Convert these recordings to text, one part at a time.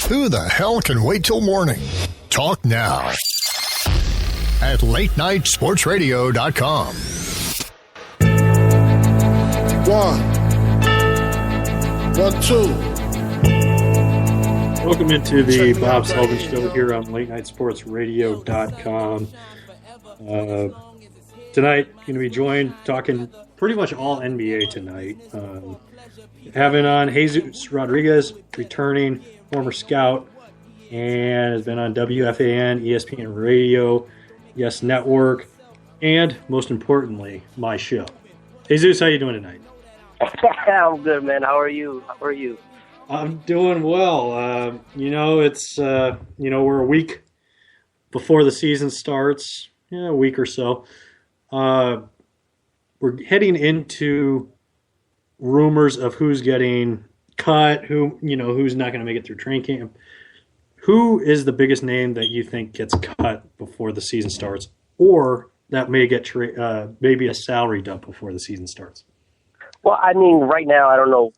Who the hell can wait till morning? Talk now at latenightsportsradio.com. 1, 2. Welcome into the Bob Sullivan Show here on latenightsportsradio.com. Tonight, going to be joined talking pretty much all NBA tonight. Having on Jesus Rodriguez, returning former scout, and has been on WFAN, ESPN Radio, Yes Network, and most importantly, my show. Jesus, how you doing tonight? I'm good, man. How are you? I'm doing well. It's we're a week before the season starts, a week or so. We're heading into rumors of who's getting cut, who's not going to make it through training camp. Who is the biggest name that you think gets cut before the season starts, or that may get maybe a salary dump before the season starts? Well, I mean, right now, I don't know,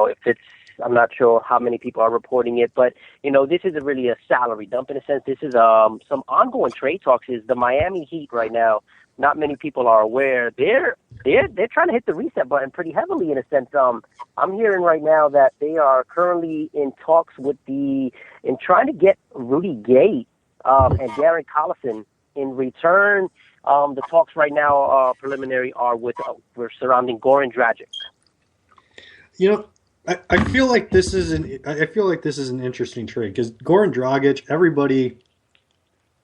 if it's, I'm not sure how many people are reporting it, but, this isn't really a salary dump in a sense. This is some ongoing trade talks. Is the Miami Heat right now, not many people are aware. They're trying to hit the reset button pretty heavily in a sense. I'm hearing right now that they are currently in talks in trying to get Rudy Gay and Darren Collison in return. The talks right now, preliminary, are we're surrounding Goran Dragic. I feel like this is an interesting trade because Goran Dragic,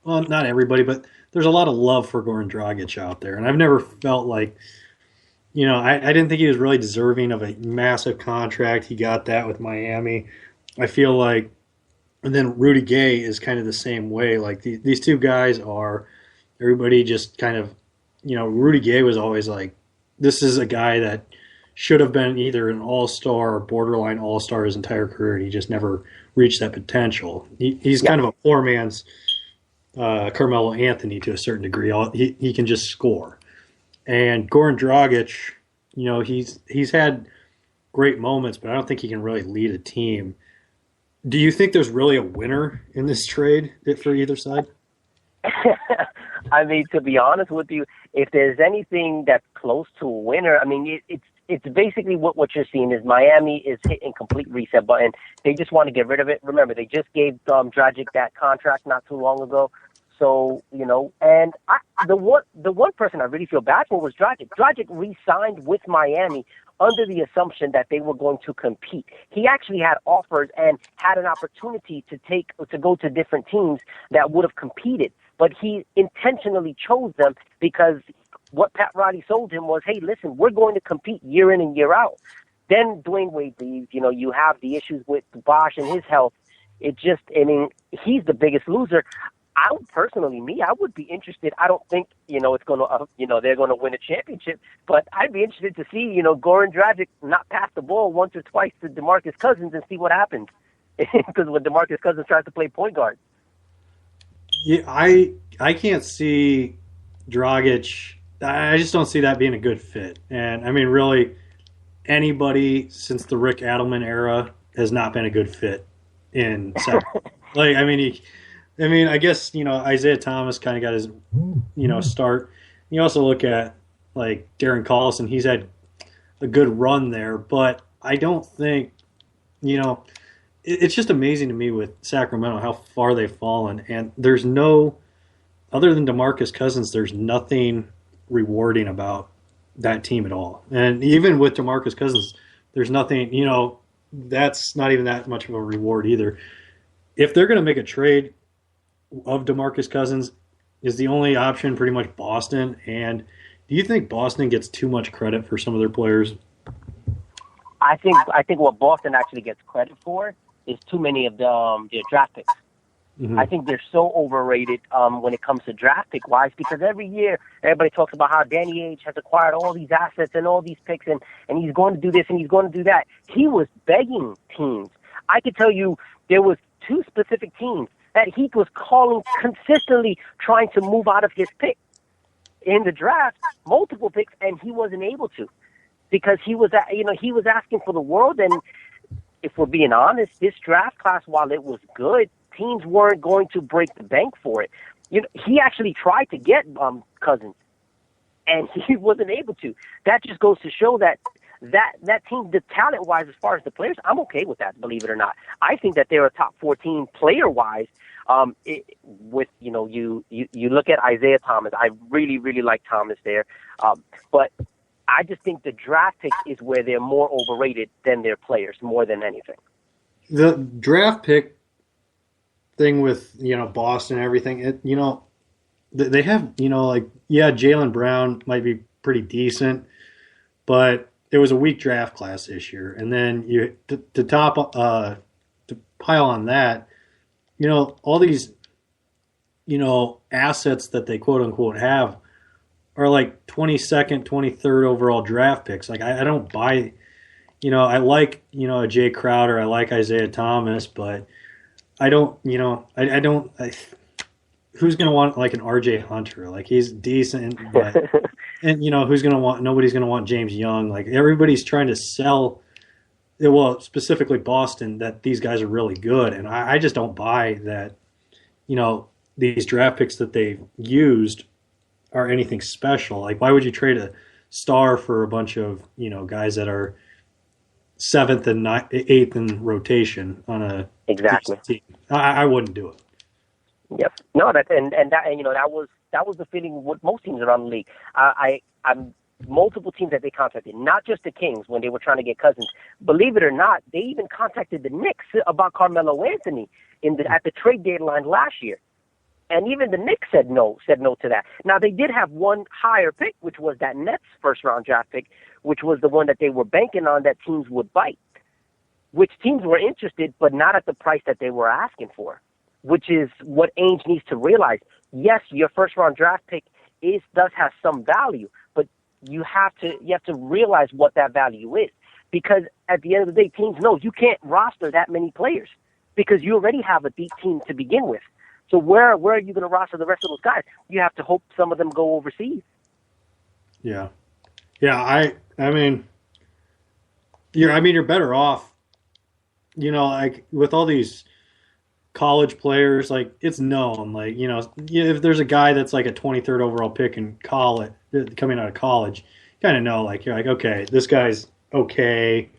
not everybody, but there's a lot of love for Goran Dragic out there, and I've never felt like, I didn't think he was really deserving of a massive contract. He got that with Miami. I feel like, and then Rudy Gay is kind of the same way. Like these two guys are. Everybody just kind of, Rudy Gay was always like, this is a guy that should have been either an all-star or borderline all-star his entire career, and he just never reached that potential. He's kind of a poor man's Carmelo Anthony to a certain degree. He can just score. And Goran Dragic, he's had great moments, but I don't think he can really lead a team. Do you think there's really a winner in this trade for either side? I mean, to be honest with you, if there's anything that's close to a winner, I mean, it's basically what you're seeing is Miami is hitting complete reset button. They just want to get rid of it. Remember, they just gave Dragic that contract not too long ago. So, and the one person I really feel bad for was Dragic. Dragic re-signed with Miami under the assumption that they were going to compete. He actually had offers and had an opportunity to go to different teams that would have competed. But he intentionally chose them because what Pat Riley sold him was, hey, listen, we're going to compete year in and year out. Then Dwayne Wade leaves. You have the issues with Bosh and his health. He's the biggest loser. I would be interested. I don't think, it's going to, they're going to win a championship, but I'd be interested to see, Goran Dragic not pass the ball once or twice to DeMarcus Cousins and see what happens. Because when DeMarcus Cousins tries to play point guard. Yeah, I can't see Dragic. I just don't see that being a good fit. And I mean, really, anybody since the Rick Adelman era has not been a good fit in South. I guess Isaiah Thomas kind of got his start. You also look at like Darren Collison. He's had a good run there, but I don't think It's just amazing to me with Sacramento how far they've fallen, and there's other than DeMarcus Cousins, there's nothing rewarding about that team at all. And even with DeMarcus Cousins, there's nothing, that's not even that much of a reward either. If they're going to make a trade of DeMarcus Cousins, is the only option pretty much Boston? And do you think Boston gets too much credit for some of their players? I think what Boston actually gets credit for is too many of their draft picks. Mm-hmm. I think they're so overrated when it comes to draft pick wise because every year everybody talks about how Danny Ainge has acquired all these assets and all these picks and he's going to do this and he's going to do that. He was begging teams. I could tell you there was 2 specific teams that he was calling consistently trying to move out of his pick in the draft, multiple picks, and he wasn't able to because he was asking for the world and if we're being honest, this draft class, while it was good, teams weren't going to break the bank for it. You know, he actually tried to get Cousins, and he wasn't able to. That just goes to show that team, the talent-wise, as far as the players, I'm okay with that, believe it or not. I think that they're a top 14 player-wise. With, you know, you look at Isaiah Thomas. I really, really like Thomas there. But I just think the draft pick is where they're more overrated than their players, more than anything. The draft pick thing with, you know, Boston and everything, you know, they have, you know, like, yeah, Jaylen Brown might be pretty decent, but it was a weak draft class this year. And then to pile on that, you know, all these, you know, assets that they quote unquote have are like 22nd, 23rd overall draft picks. Like, I don't buy, you know, I like, you know, a Jay Crowder, I like Isaiah Thomas, but I don't, you know, who's going to want like an RJ Hunter? Like, he's decent, but, and, you know, nobody's going to want James Young. Like, everybody's trying to sell, well, specifically Boston, that these guys are really good. And I just don't buy that, you know, these draft picks that they've used are anything special. Like, why would you trade a star for a bunch of, you know, guys that are 7th and 8th in rotation on a team? I wouldn't do it. Yep. No, that and you know, that was the feeling with most teams around the league. I'm multiple teams that they contacted, not just the Kings when they were trying to get Cousins. Believe it or not, they even contacted the Knicks about Carmelo Anthony at the trade deadline last year. And even the Knicks said no to that. Now, they did have one higher pick, which was that Nets first-round draft pick, which was the one that they were banking on that teams would bite, which teams were interested, but not at the price that they were asking for, which is what Ainge needs to realize. Yes, your first-round draft pick does have some value, but you have to realize what that value is, because at the end of the day, teams know you can't roster that many players because you already have a deep team to begin with. So where are you going to roster the rest of those guys? You have to hope some of them go overseas. Yeah. I mean, you're better off, you know, like with all these college players, like, it's known, like, you know, if there's a guy that's like a 23rd overall pick in college, coming out of college, you kind of know, like, you're like, okay, this guy's okay.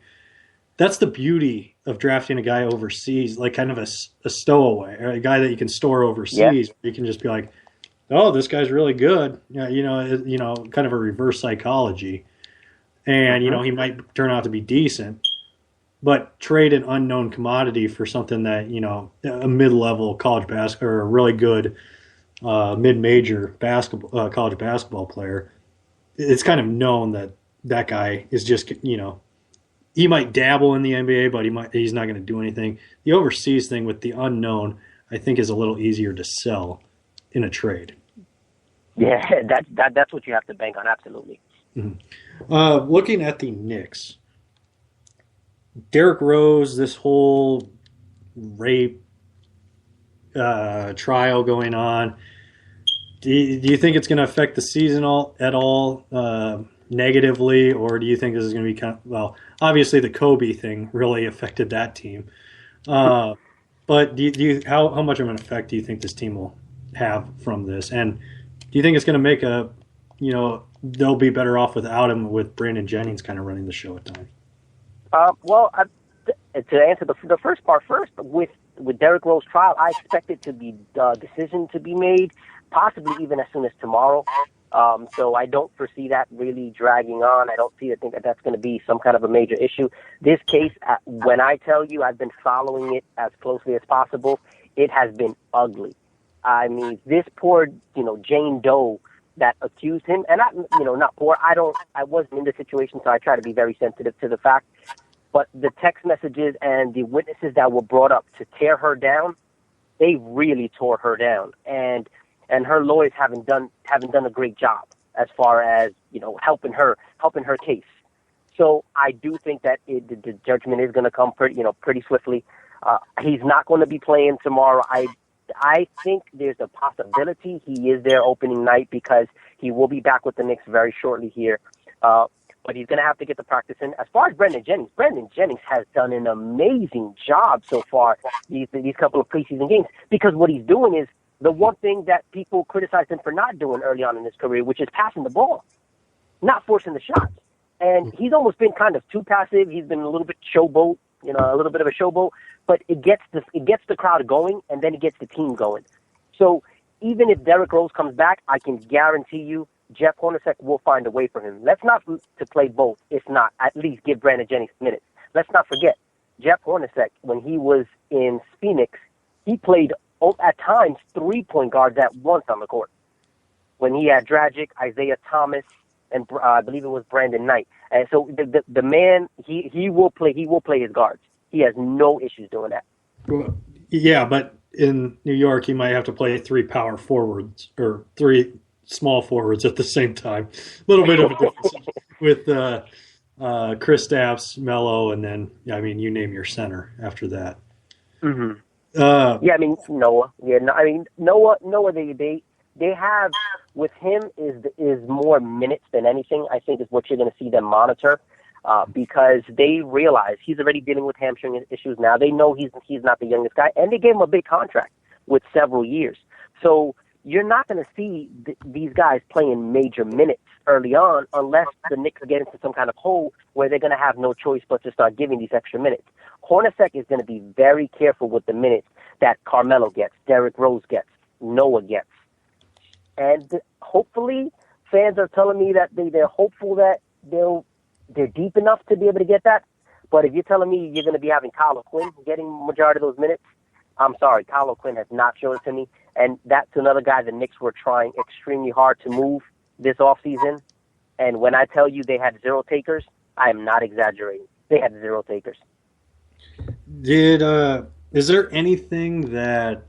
That's the beauty of drafting a guy overseas, like kind of a stowaway, or a guy that you can store overseas. Yeah. You can just be like, oh, this guy's really good. Yeah, you know, kind of a reverse psychology. And, you know, he might turn out to be decent, but trade an unknown commodity for something that, you know, a mid-level college basketball or a really good mid-major college basketball player. It's kind of known that guy is just, you know, he might dabble in the NBA, but he's not going to do anything. The overseas thing with the unknown, I think, is a little easier to sell in a trade. Yeah, that's what you have to bank on, absolutely. Mm-hmm. Looking at the Knicks, Derrick Rose, this whole rape trial going on, do you think it's going to affect the season at all negatively, or do you think this is going to be kind of, well, obviously the Kobe thing really affected that team, but how much of an effect do you think this team will have from this, and do you think it's going to make they'll be better off without him, with Brandon Jennings kind of running the show at times? To answer the first part first, with Derrick Rose trial, I expect it to be decision to be made, possibly even as soon as tomorrow. So I don't foresee that really dragging on. I think that that's going to be some kind of a major issue. This case, when I tell you I've been following it as closely as possible, it has been ugly. I mean, this poor, Jane Doe that accused him, and not poor. I wasn't in the situation, so I try to be very sensitive to the fact. But the text messages and the witnesses that were brought up to tear her down, they really tore her down, and her lawyers haven't done a great job as far as helping her case. So I do think that the judgment is going to come pretty swiftly. He's not going to be playing tomorrow. I think there's a possibility he is there opening night because he will be back with the Knicks very shortly here. but he's going to have to get the practice in. As far as Brandon Jennings has done an amazing job so far these couple of preseason games, because what he's doing is the one thing that people criticized him for not doing early on in his career, which is passing the ball, not forcing the shots. And he's almost been kind of too passive. He's been a little bit showboat, a little bit of a showboat, but it gets the crowd going, and then it gets the team going. So even if Derrick Rose comes back, I can guarantee you Jeff Hornacek will find a way for him. Let's not to play both. If not, at least give Brandon Jennings minutes. Let's not forget, Jeff Hornacek, when he was in Phoenix, he played at times 3-point guards at once on the court. When he had Dragic, Isaiah Thomas, and I believe it was Brandon Knight. And so the man, he will play his guards. He has no issues doing that. Well, yeah, but in New York, he might have to play 3 power forwards or 3 small forwards at the same time. A little bit of a difference with Kristaps, Melo, and then you name your center after that. Mm-hmm. Noah. Yeah, Noah. They have with him is more minutes than anything. I think is what you're going to see them monitor. Because they realize he's already dealing with hamstring issues now. They know he's not the youngest guy, and they gave him a big contract with several years. So you're not going to see these guys playing major minutes early on unless the Knicks get into some kind of hole where they're going to have no choice but to start giving these extra minutes. Hornacek is going to be very careful with the minutes that Carmelo gets, Derrick Rose gets, Noah gets. And hopefully fans are telling me that they're hopeful that they're deep enough to be able to get that. But if you're telling me you're going to be having Kyle O'Quinn getting majority of those minutes, I'm sorry, Kyle O'Quinn has not shown it to me. And that's another guy the Knicks were trying extremely hard to move this offseason. And when I tell you they had 0 takers, I am not exaggerating. They had 0 takers. Is there anything that,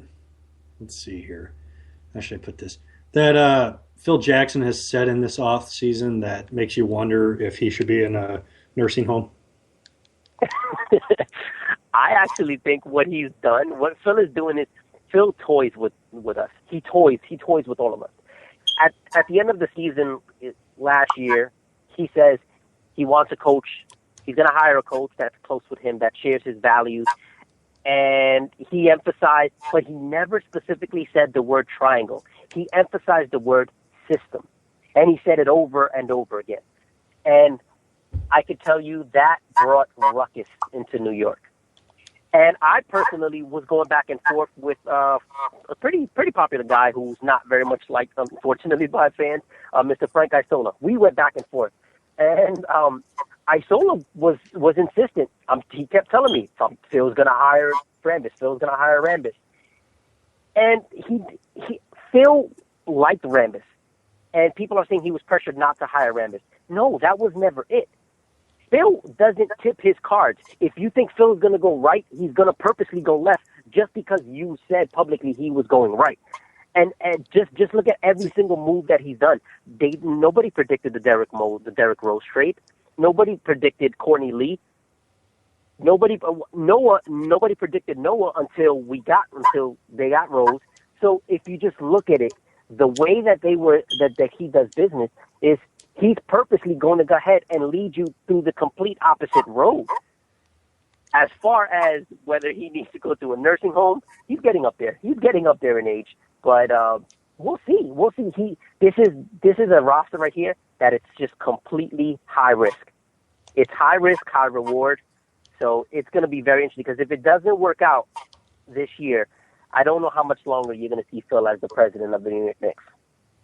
let's see here, how should I put this, that Phil Jackson has said in this off season that makes you wonder if he should be in a nursing home? I actually think what he's done, what Phil is doing is Phil toys with us. He toys with all of us. At the end of the season last year, he says he wants a coach. He's going to hire a coach that's close with him, that shares his values. And he emphasized, but he never specifically said the word triangle. He emphasized the word system. And he said it over and over again. And I could tell you that brought ruckus into New York. And I personally was going back and forth with a pretty popular guy who's not very much liked, unfortunately, by fans, Mr. Frank Isola. We went back and forth. And Isola was insistent. He kept telling me, Phil's going to hire Rambis. Phil's going to hire Rambis. And Phil liked Rambis. And people are saying he was pressured not to hire Rambis. No, that was never it. Phil doesn't tip his cards. If you think Phil is going to go right, he's going to purposely go left just because you said publicly he was going right. And just look at every single move that he's done. Nobody predicted the Derrick Rose trade. Nobody predicted Courtney Lee. Nobody predicted Noah until they got Rose. So if you just look at it, the way that that he does business is he's purposely going to go ahead and lead you through the complete opposite road. As far as whether he needs to go to a nursing home, he's getting up there. He's getting up there in age. But we'll see. We'll see. This is a roster right here that it's just completely high risk. It's high risk, high reward. So it's going to be very interesting because if it doesn't work out this year, I don't know how much longer you're going to see Phil as the president of the New York Knicks.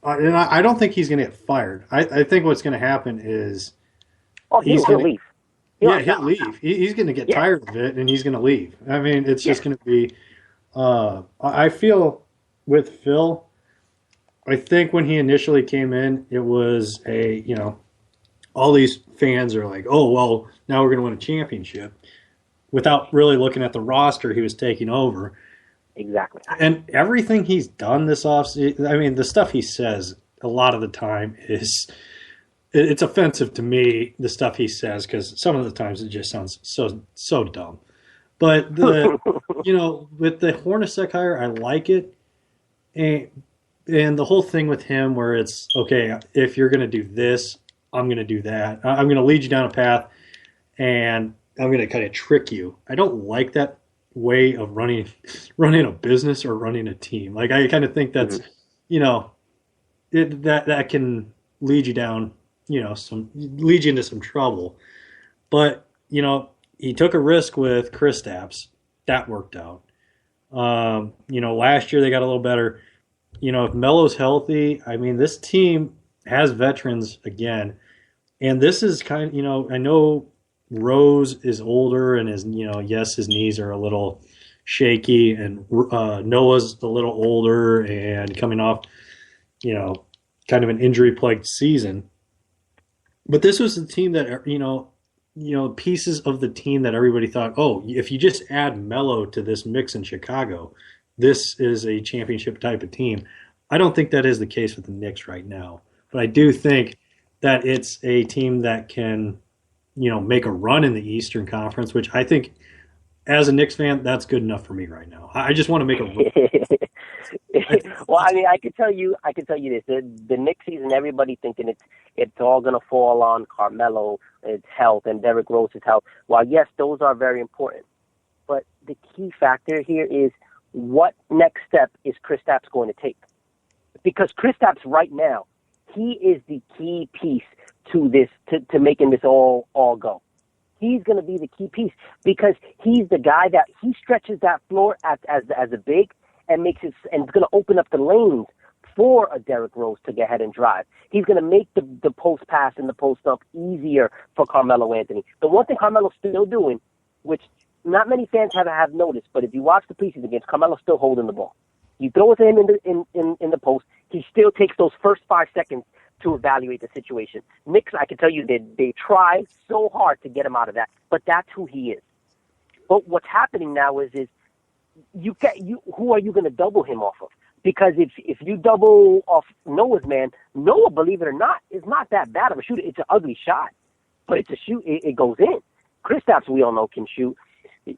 And I don't think he's going to get fired. I think what's going to happen is he'll leave. He'll leave. He's going to get tired of it, and he's going to leave. I mean, it's just going to be I feel with Phil, I think when he initially came in, it was all these fans are like, oh, well, now we're going to win a championship without really looking at the roster he was taking over. Exactly. And everything he's done this offseason, I mean, the stuff he says a lot of the time it's offensive to me, the stuff he says, because some of the times it just sounds so dumb. But, with the Hornacek hire, I like it. And the whole thing with him where it's, okay, if you're going to do this, I'm going to do that. I'm going to lead you down a path, and I'm going to kind of trick you. I don't like that way of running a business or running a team. Like, I kind of think that's, that can lead you down, lead you into some trouble. But, he took a risk with Kristaps. That worked out. Last year they got a little better. If Melo's healthy, I mean, this team has veterans again. And this is kind of, I know Rose is older and yes, his knees are a little shaky, and Noah's a little older and coming off, kind of an injury-plagued season. But this was the team that, pieces of the team that everybody thought, oh, if you just add Melo to this mix in Chicago, this is a championship type of team. I don't think that is the case with the Knicks right now. But I do think that it's a team that can, make a run in the Eastern Conference, which I think, as a Knicks fan, that's good enough for me right now. I just want to make a run. Well, I mean, I can tell you this: the Knicks season, everybody thinking it's all going to fall on Carmelo, his health, and Derrick Rose's health. While yes, those are very important, but the key factor here is what next step is Kristaps going to take? Because Kristaps right now, he is the key piece to this, to making this all go. He's going to be the key piece because he's the guy that he stretches that floor as a big and makes it, and it's going to open up the lanes for a Derrick Rose to get ahead and drive. He's going to make the post pass and the post up easier for Carmelo Anthony. The one thing Carmelo's still doing, which not many fans have noticed, but if you watch the preseason games, Carmelo's still holding the ball. You throw it to him in the post, he still takes those first 5 seconds to evaluate the situation. Knicks, I can tell you, they try so hard to get him out of that, but that's who he is. But what's happening now is who are you going to double him off of? Because if you double off Noah's man, Noah, believe it or not, is not that bad of a shooter. It's an ugly shot, but it's a shoot. It goes in. Kristaps, we all know, can shoot.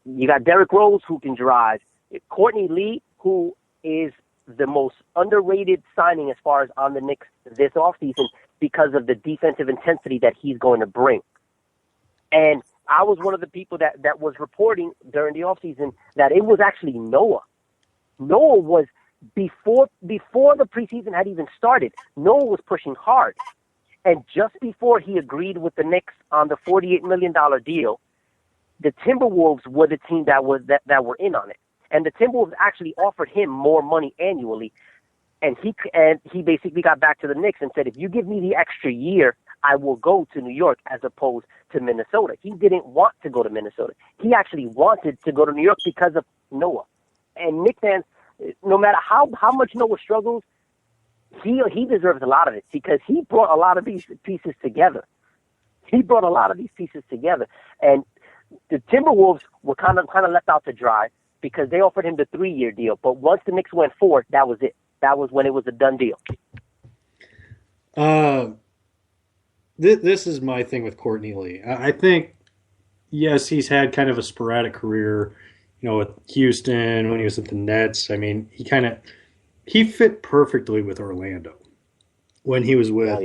You got Derrick Rose, who can drive. Courtney Lee, who is the most underrated signing as far as on the Knicks this offseason because of the defensive intensity that he's going to bring. And I was one of the people that was reporting during the offseason that it was actually Noah. Noah was, before the preseason had even started, Noah was pushing hard. And just before he agreed with the Knicks on the $48 million deal, the Timberwolves were the team that were in on it. And the Timberwolves actually offered him more money annually. And he basically got back to the Knicks and said, if you give me the extra year, I will go to New York as opposed to Minnesota. He didn't want to go to Minnesota. He actually wanted to go to New York because of Noah. And Knicks fans, no matter how much Noah struggles, he deserves a lot of it because he brought a lot of these pieces together. And the Timberwolves were kind of left out to dry because they offered him the 3-year deal. But once the Knicks went 4, that was it. That was when it was a done deal. This is my thing with Courtney Lee. I think, yes, he's had kind of a sporadic career, with Houston, when he was at the Nets. I mean, he fit perfectly with Orlando when he was with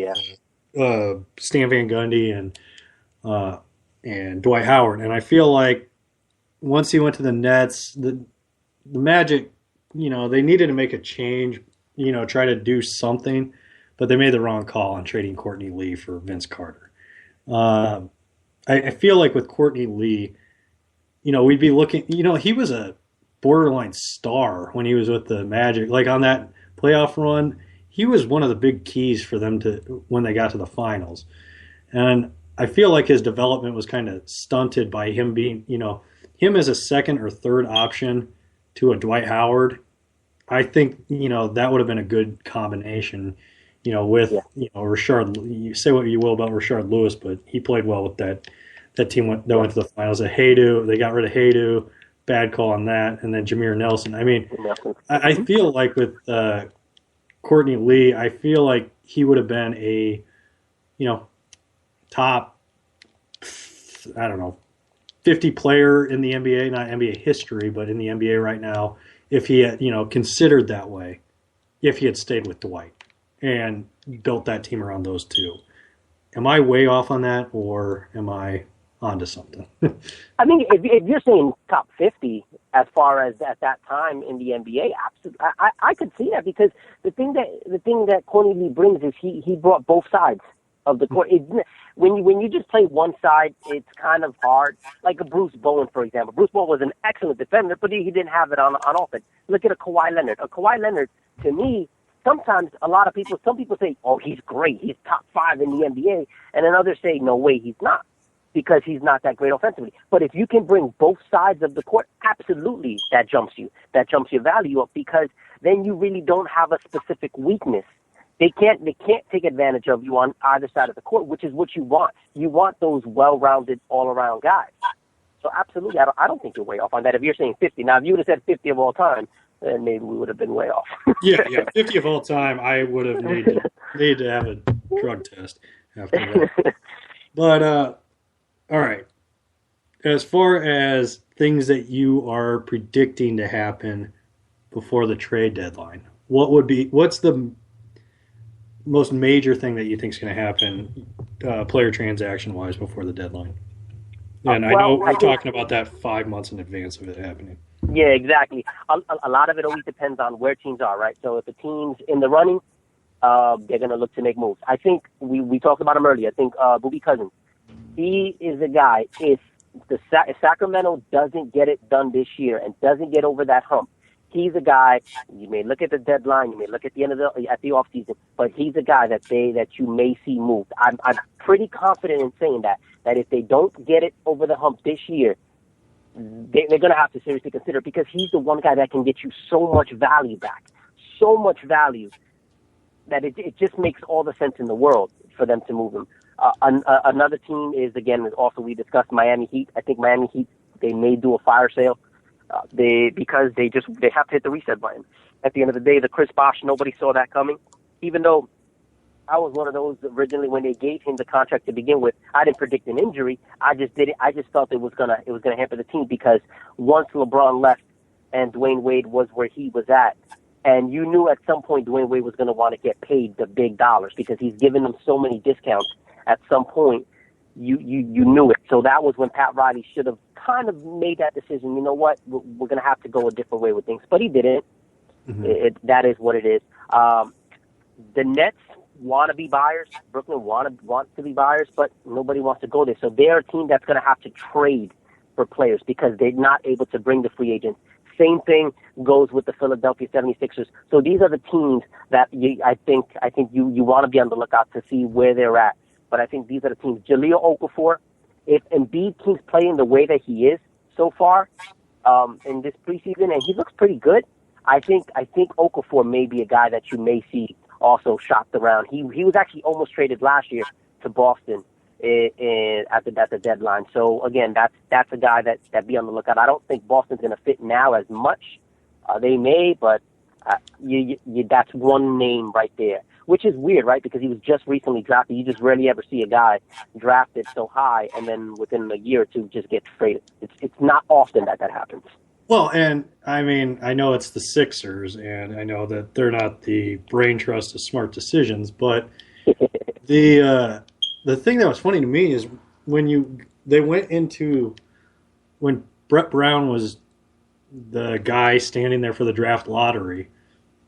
Stan Van Gundy and Dwight Howard. And I feel like once he went to the Nets, the Magic, they needed to make a change, try to do something, but they made the wrong call on trading Courtney Lee for Vince Carter. I feel like with Courtney Lee, we'd be looking, he was a borderline star when he was with the Magic. Like on that playoff run, he was one of the big keys for them when they got to the finals. And I feel like his development was kind of stunted by him being, him as a second or third option to a Dwight Howard. I think, that would have been a good combination, with, Rashard. You say what you will about Rashard Lewis, but he played well with that team that went to the finals. Haydu, they got rid of Haydu, bad call on that, and then Jameer Nelson. I mean, I feel like with Courtney Lee, I feel like he would have been a, top, 50 player in the NBA, not NBA history, but in the NBA right now, if he had, considered that way, if he had stayed with Dwight and built that team around those two. am I way off on that, or am I onto something? I mean, if you're saying top 50 as far as at that time in the NBA, absolutely, I could see that, because the thing that Courtney Lee brings is he brought both sides of the court. When you just play one side, it's kind of hard. Like a Bruce Bowen, for example. Bruce Bowen was an excellent defender, but he didn't have it on offense. Look at a Kawhi Leonard. A Kawhi Leonard, to me, sometimes some people say, oh, he's great, he's top 5 in the NBA, and then others say, no way, he's not, because he's not that great offensively. But if you can bring both sides of the court, absolutely, that jumps your value up, because then you really don't have a specific weakness. They can't take advantage of you on either side of the court, which is what you want. You want those well-rounded, all-around guys. So absolutely, I don't think you're way off on that. If you're saying 50, now if you would have said 50 of all time, then maybe we would have been way off. yeah, 50 of all time, I would have need to have a drug test after that. But all right, as far as things that you are predicting to happen before the trade deadline, what's the most major thing that you think is going to happen player transaction wise before the deadline? And I know we're talking about that 5 months in advance of it happening. Yeah, exactly. A lot of it always depends on where teams are, right? So if the team's in the running, they're going to look to make moves. I think we talked about him earlier. I think Boogie Cousins, he is a guy, if Sacramento doesn't get it done this year and doesn't get over that hump, he's a guy, you may look at the deadline, you may look at the end of the offseason, but he's a guy that you may see moved. I'm pretty confident in saying that if they don't get it over the hump this year, they're going to have to seriously consider, because he's the one guy that can get you so much value back, so much value, that it just makes all the sense in the world for them to move him. Another team is, again, also we discussed Miami Heat. I think Miami Heat, they may do a fire sale. Because they have to hit the reset button. At the end of the day, the Chris Bosh, nobody saw that coming. Even though I was one of those originally when they gave him the contract to begin with, I didn't predict an injury. I just did it. I just felt it was gonna hamper the team, because once LeBron left and Dwayne Wade was where he was at, and you knew at some point Dwayne Wade was going to want to get paid the big dollars, because he's given them so many discounts. At some point, you knew it. So that was when Pat Riley should have kind of made that decision. You know what? We're going to have to go a different way with things. But he didn't. Mm-hmm. That is what it is. The Nets want to be buyers. Brooklyn wants to be buyers, but nobody wants to go there. So they're a team that's going to have to trade for players, because they're not able to bring the free agents. Same thing goes with the Philadelphia 76ers. So these are the teams that I think you want to be on the lookout to see where they're at. But I think these are the teams. Jahlil Okafor, if Embiid keeps playing the way that he is so far in this preseason, and he looks pretty good, I think Okafor may be a guy that you may see also shopped around. He was actually almost traded last year to Boston at the deadline. So again, that's a guy that be on the lookout. I don't think Boston's going to fit now as much. They may, but that's one name right there, which is weird, right? Because he was just recently drafted. You just rarely ever see a guy drafted so high and then within a year or two just get traded. It's not often that happens. Well, and I mean, I know it's the Sixers, and I know that they're not the brain trust of smart decisions, but the thing that was funny to me is when Brett Brown was the guy standing there for the draft lottery.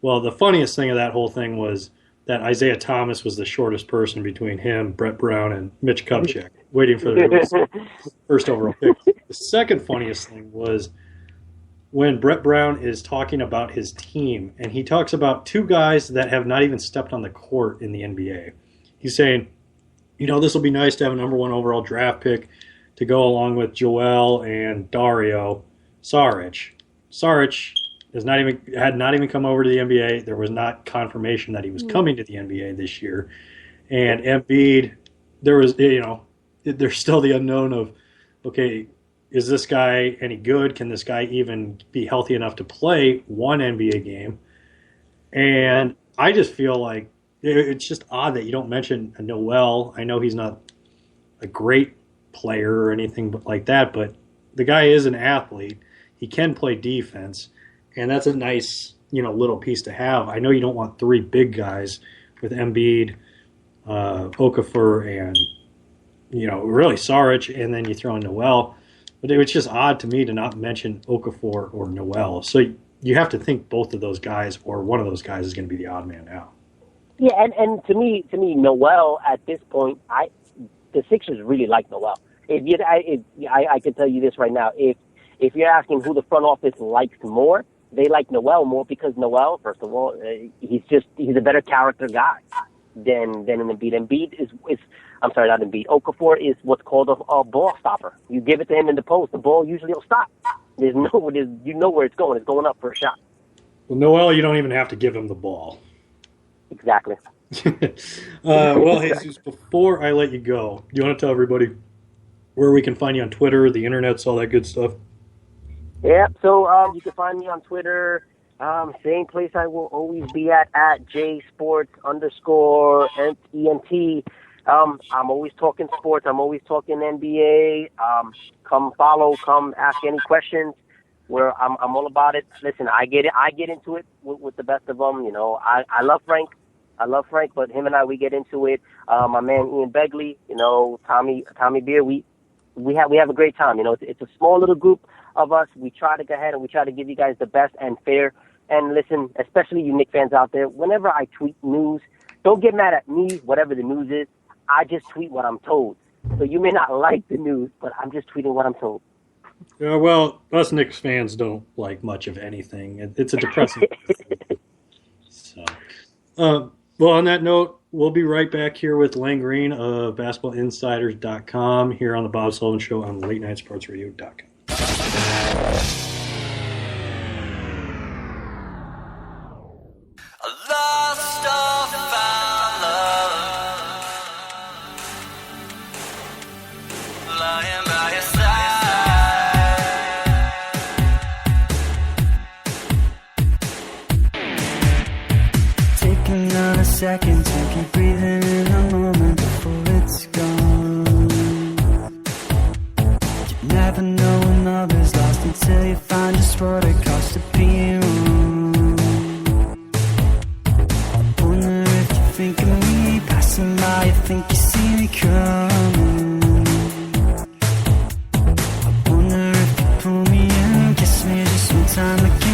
Well, the funniest thing of that whole thing was that Isaiah Thomas was the shortest person between him, Brett Brown, and Mitch Kupchak, waiting for the first overall pick. The second funniest thing was when Brett Brown is talking about his team, and he talks about two guys that have not even stepped on the court in the NBA. He's saying, this will be nice to have a number 1 overall draft pick to go along with Joel and Dario Saric. Saric had not even come over to the NBA. There was not confirmation that he was coming to the NBA this year. And Embiid, there was, there's still the unknown of, okay, is this guy any good? Can this guy even be healthy enough to play one NBA game? And I just feel like it's just odd that you don't mention Noel. I know he's not a great player or anything like that, but the guy is an athlete. He can play defense, and that's a nice, little piece to have. I know you don't want 3 big guys with Embiid, Okafor and, really Saric, and then you throw in Noel. But it was just odd to me to not mention Okafor or Noel. So you have to think both of those guys or one of those guys is going to be the odd man out. Yeah, and to me, Noel at this point, the Sixers really like Noel. I can tell you this right now. If you're asking who the front office likes more, they like Noel more because Noel, first of all, he's a better character guy than an Embiid. Embiid is I'm sorry, not Embiid. Okafor is what's called a ball stopper. You give it to him in the post, the ball usually will stop. You know where it's going. It's going up for a shot. Well, Noel, you don't even have to give him the ball. Exactly. Well, Jesus, before I let you go, do you want to tell everybody where we can find you on Twitter, the internets, all that good stuff? Yeah, so you can find me on Twitter. Same place I will always be at jsports_ENT. I'm always talking sports. I'm always talking NBA. Come follow. Come ask any questions. Where I'm all about it. Listen, I get into it with the best of them. I love Frank. But him and I, we get into it. My man Ian Begley, Tommy Beer. We have a great time. It's a small little group of us. We try to go ahead and we try to give you guys the best and fair. And listen, especially you Knicks fans out there, whenever I tweet news, don't get mad at me, whatever the news is. I just tweet what I'm told. So you may not like the news, but I'm just tweeting what I'm told. Yeah, well, us Knicks fans don't like much of anything. It's a depressing. So, well, on that note, we'll be right back here with Len Green of BasketballInsiders.com here on the Bob Sullivan Show on LateNightSportsRadio.com. Second to keep breathing in a moment before it's gone. You never know when love is lost until you find just what it costs to be wrong. I wonder if you think of me passing by, you think you see me coming. I wonder if you pull me in, kiss me just one time again.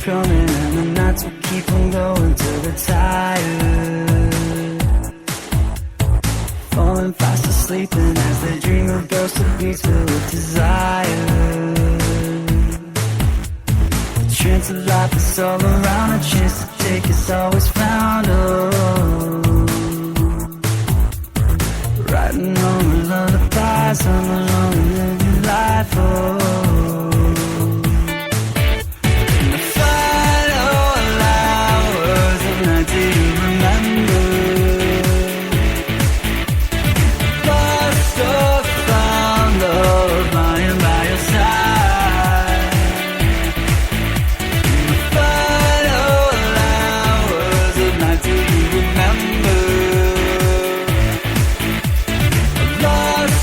Coming and the nights will keep on going till they're tired, falling fast asleep and as they dream of ghosts of beats filled with desire. The chance of life is all around, a chance to take is always found. Writing on the lullabies on the lonely living life. Do you remember? Lost or found, love lying by your side. In the final hours of night, do you remember? Lost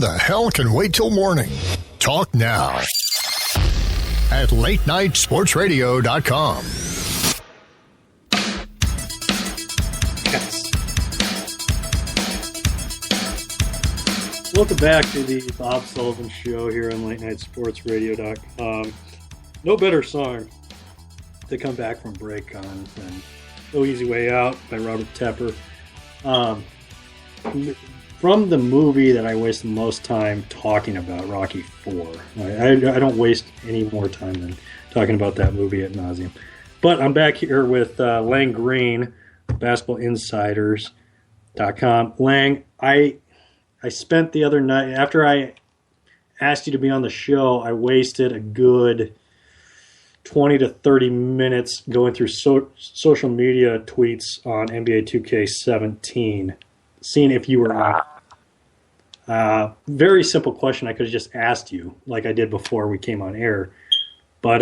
the hell can wait till morning? Talk now at latenightsportsradio.com. Yes. Welcome back to the Bob Sullivan Show here on latenightsportsradio.com. No better song to come back from break on than No Easy Way Out by Robert Tepper. From the movie that I waste the most time talking about, Rocky IV. I don't waste any more time than talking about that movie ad nauseum. But I'm back here with Lang Green, basketballinsiders.com. Lang, I spent the other night, after I asked you to be on the show, I wasted a good 20 to 30 minutes going through social media tweets on NBA 2K17, seeing if you were on. Very simple question. I could have just asked you, like I did before we came on air. But,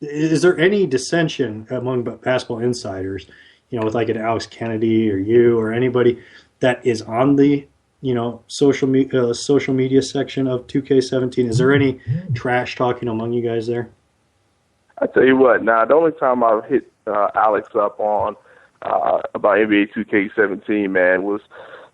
is there any dissension among basketball insiders, with like an Alex Kennedy or you or anybody that is on the, social media section of 2K17? Is there any trash talking among you guys there? I tell you what, now the only time I've hit Alex up on about NBA 2K17, man, was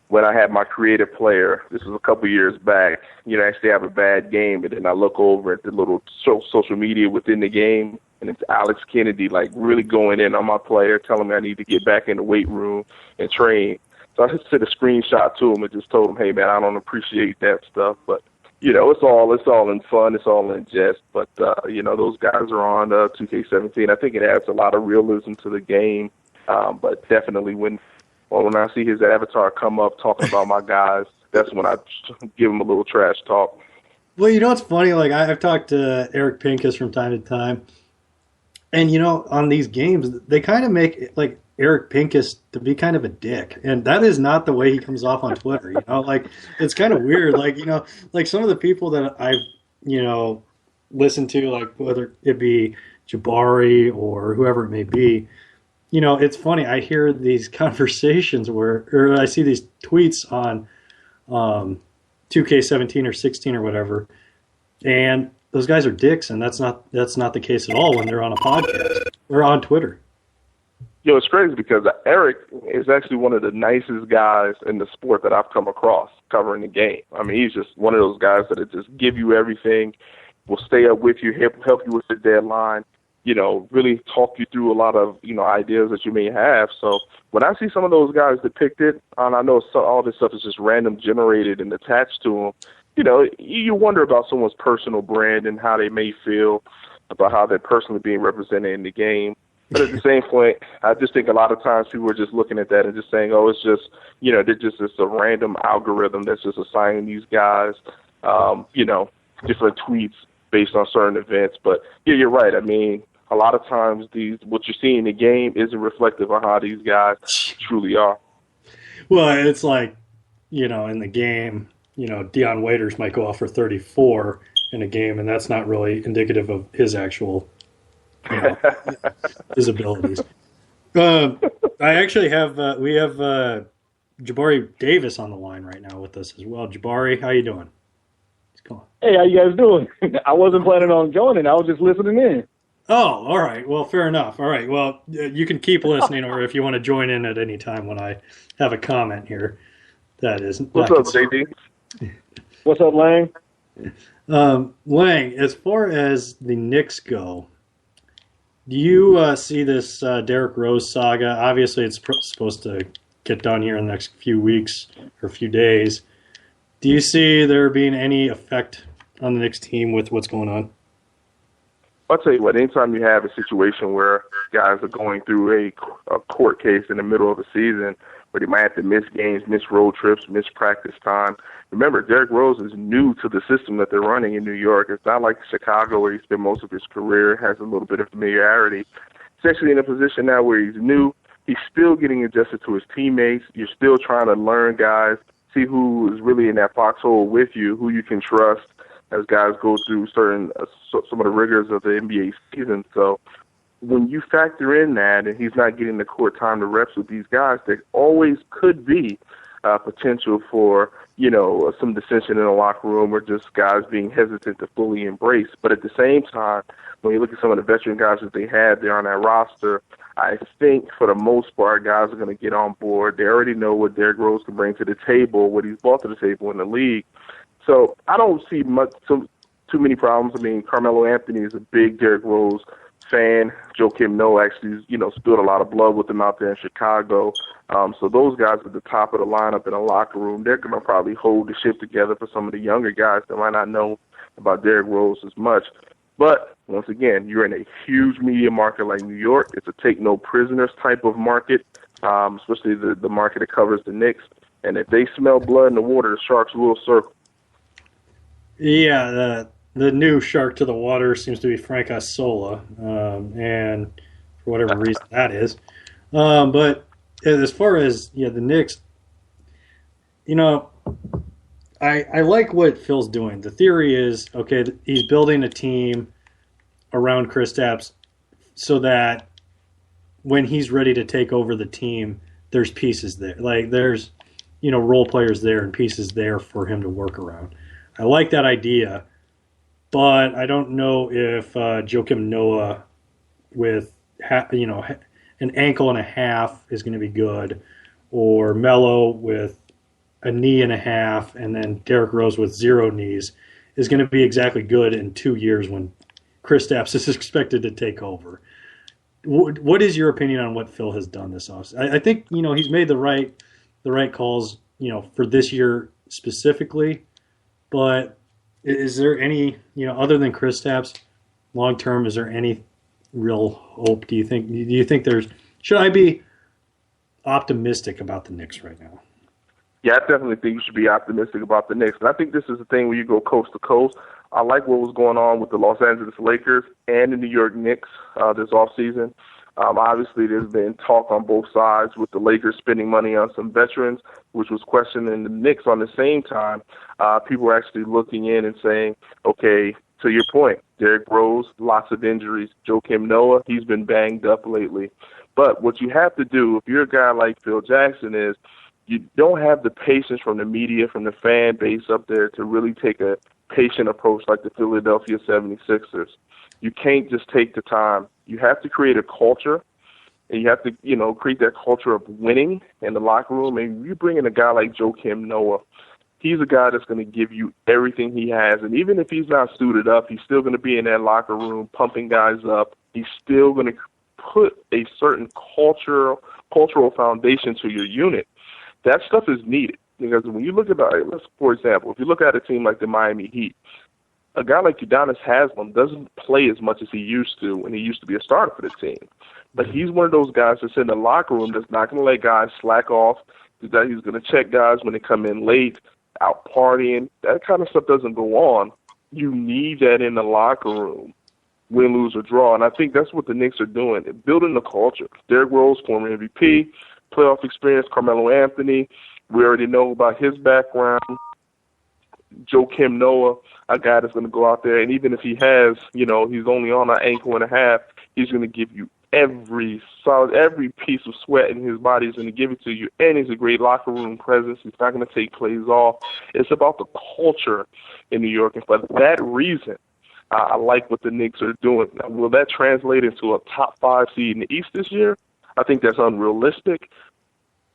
when I had my creative player. This was a couple years back. Actually have a bad game, and then I look over at the little social media within the game, and it's Alex Kennedy, like really going in on my player, telling me I need to get back in the weight room and train. So I just sent a screenshot to him and just told him, hey, man, I don't appreciate that stuff, but it's all in fun. It's all in jest. But, those guys are on 2K17. I think it adds a lot of realism to the game. But definitely when I see his avatar come up talking about my guys, that's when I give him a little trash talk. Well, it's funny. Like I've talked to Eric Pincus from time to time, and on these games they kind of make like Eric Pincus to be kind of a dick, and that is not the way he comes off on Twitter. Like it's kind of weird. Like like some of the people that I've listened to, like whether it be Jabari or whoever it may be. It's funny. I hear these conversations or I see these tweets on 2K17 or 16 or whatever, and those guys are dicks, and that's not the case at all when they're on a podcast or on Twitter. It's crazy because Eric is actually one of the nicest guys in the sport that I've come across covering the game. I mean, he's just one of those guys that just give you everything, will stay up with you, help you with the deadline. Really talk you through a lot of, ideas that you may have. So when I see some of those guys depicted, and I know all this stuff is just random generated and attached to them, you wonder about someone's personal brand and how they may feel about how they're personally being represented in the game. But at the same point, I just think a lot of times people are just looking at that and just saying, oh, it's just, they're just a random algorithm that's just assigning these guys, different tweets based on certain events. But yeah, you're right. I mean, a lot of times what you see in the game isn't reflective of how these guys truly are. Well, it's like, in the game, Deion Waiters might go off for 34 in a game, and that's not really indicative of his actual, his abilities. I actually have, we have Jabari Davis on the line right now with us as well. Jabari, how you doing? Hey, how you guys doing? I wasn't planning on joining. I was just listening in. Oh, all right. Well, fair enough. All right. Well, you can keep listening, or if you want to join in at any time when I have a comment here, that is. What's up, JD? What's up, Lang? Lang, as far as the Knicks go, do you see this Derrick Rose saga? Obviously, it's supposed to get done here in the next few weeks or few days. Do you see there being any effect on the Knicks team with what's going on? I'll tell you what, anytime you have a situation where guys are going through a court case in the middle of the season where they might have to miss games, miss road trips, miss practice time, remember, Derrick Rose is new to the system that they're running in New York. It's not like Chicago where he spent most of his career, has a little bit of familiarity. He's actually in a position now where he's new. He's still getting adjusted to his teammates. You're still trying to learn guys, see who is really in that foxhole with you, who you can trust as guys go through some of the rigors of the NBA season. So when you factor in that and he's not getting the court time to reps with these guys, there always could be potential for, some dissension in the locker room or just guys being hesitant to fully embrace. But at the same time, when you look at some of the veteran guys that they had there on that roster, I think for the most part, guys are going to get on board. They already know what Derrick Rose can bring to the table, what he's brought to the table in the league. So I don't see too many problems. I mean, Carmelo Anthony is a big Derrick Rose fan. Joakim Noah actually, spilled a lot of blood with him out there in Chicago. So those guys at the top of the lineup in the locker room, they're going to probably hold the ship together for some of the younger guys that might not know about Derrick Rose as much. But once again, you're in a huge media market like New York. It's a take no prisoners type of market, especially the market that covers the Knicks. And if they smell blood in the water, the Sharks will circle. Yeah, the new shark to the water seems to be Frank Isola, and for whatever reason that is. But as far as the Knicks, I like what Phil's doing. The theory is, okay, he's building a team around Kristaps so that when he's ready to take over the team, there's pieces there. Like there's, role players there and pieces there for him to work around. I like that idea, but I don't know if Joakim Noah with, an ankle and a half is going to be good, or Melo with a knee and a half, and then Derrick Rose with 0 knees is going to be exactly good in 2 years when Kristaps is expected to take over. What is your opinion on what Phil has done this offseason? I think he's made the right calls for this year specifically, but is there any other than Kristaps long term? Is there any real hope? Do you think should I be optimistic about the Knicks right now? Yeah, I definitely think you should be optimistic about the Knicks. And I think this is the thing where you go coast to coast. I like what was going on with the Los Angeles Lakers and the New York Knicks this offseason. Obviously, there's been talk on both sides with the Lakers spending money on some veterans, which was questioned, and the Knicks on the same time. People were actually looking in and saying, okay, to your point, Derrick Rose, lots of injuries. Joakim Noah, he's been banged up lately. But what you have to do, if you're a guy like Phil Jackson, is you don't have the patience from the media, from the fan base up there to really take a patient approach like the Philadelphia 76ers. You can't just take the time. You have to create a culture, and you have to, create that culture of winning in the locker room. And you bring in a guy like Joakim Noah, he's a guy that's going to give you everything he has. And even if he's not suited up, he's still going to be in that locker room pumping guys up. He's still going to put a certain cultural foundation to your unit. That stuff is needed because when you look at for example, if you look at a team like the Miami Heat, a guy like Udonis Haslem doesn't play as much as he used to when he used to be a starter for the team. But he's one of those guys that's in the locker room that's not going to let guys slack off, that he's going to check guys when they come in late, out partying. That kind of stuff doesn't go on. You need that in the locker room, win, lose, or draw. And I think that's what the Knicks are doing. They're building the culture. Derrick Rose, former MVP, playoff experience, Carmelo Anthony. We already know about his background. Joakim Noah, a guy that's going to go out there, and even if he has, he's only on an ankle and a half, he's going to give you every piece of sweat in his body. He's going to give it to you, and he's a great locker room presence. He's not going to take plays off. It's about the culture in New York, and for that reason, I like what the Knicks are doing. Now, will that translate into a top 5 seed in the East this year? I think that's unrealistic.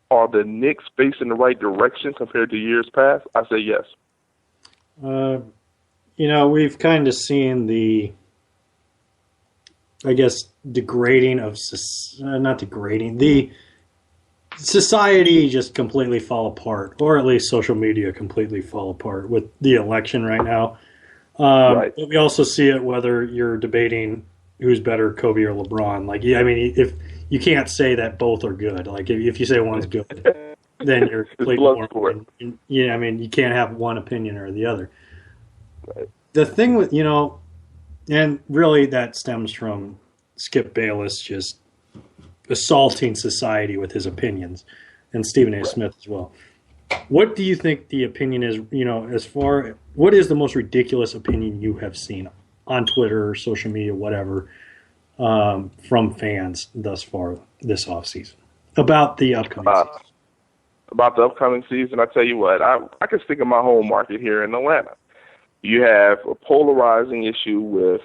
Are the Knicks facing the right direction compared to years past? I say yes. We've kind of seen the, degrading of, the society just completely fall apart, or at least social media completely fall apart with the election right now. Right. But we also see it whether you're debating who's better, Kobe or LeBron. If you can't say that both are good. Like if you say one's good, then you're completely you can't have one opinion or the other. Right. The thing with and really that stems from Skip Bayless just assaulting society with his opinions, and Stephen A. Smith as well. What do you think the opinion is? What is the most ridiculous opinion you have seen on Twitter, social media, whatever, from fans thus far this offseason about the upcoming season? about the upcoming season, I tell you what, I can stick in my home market here in Atlanta. You have a polarizing issue with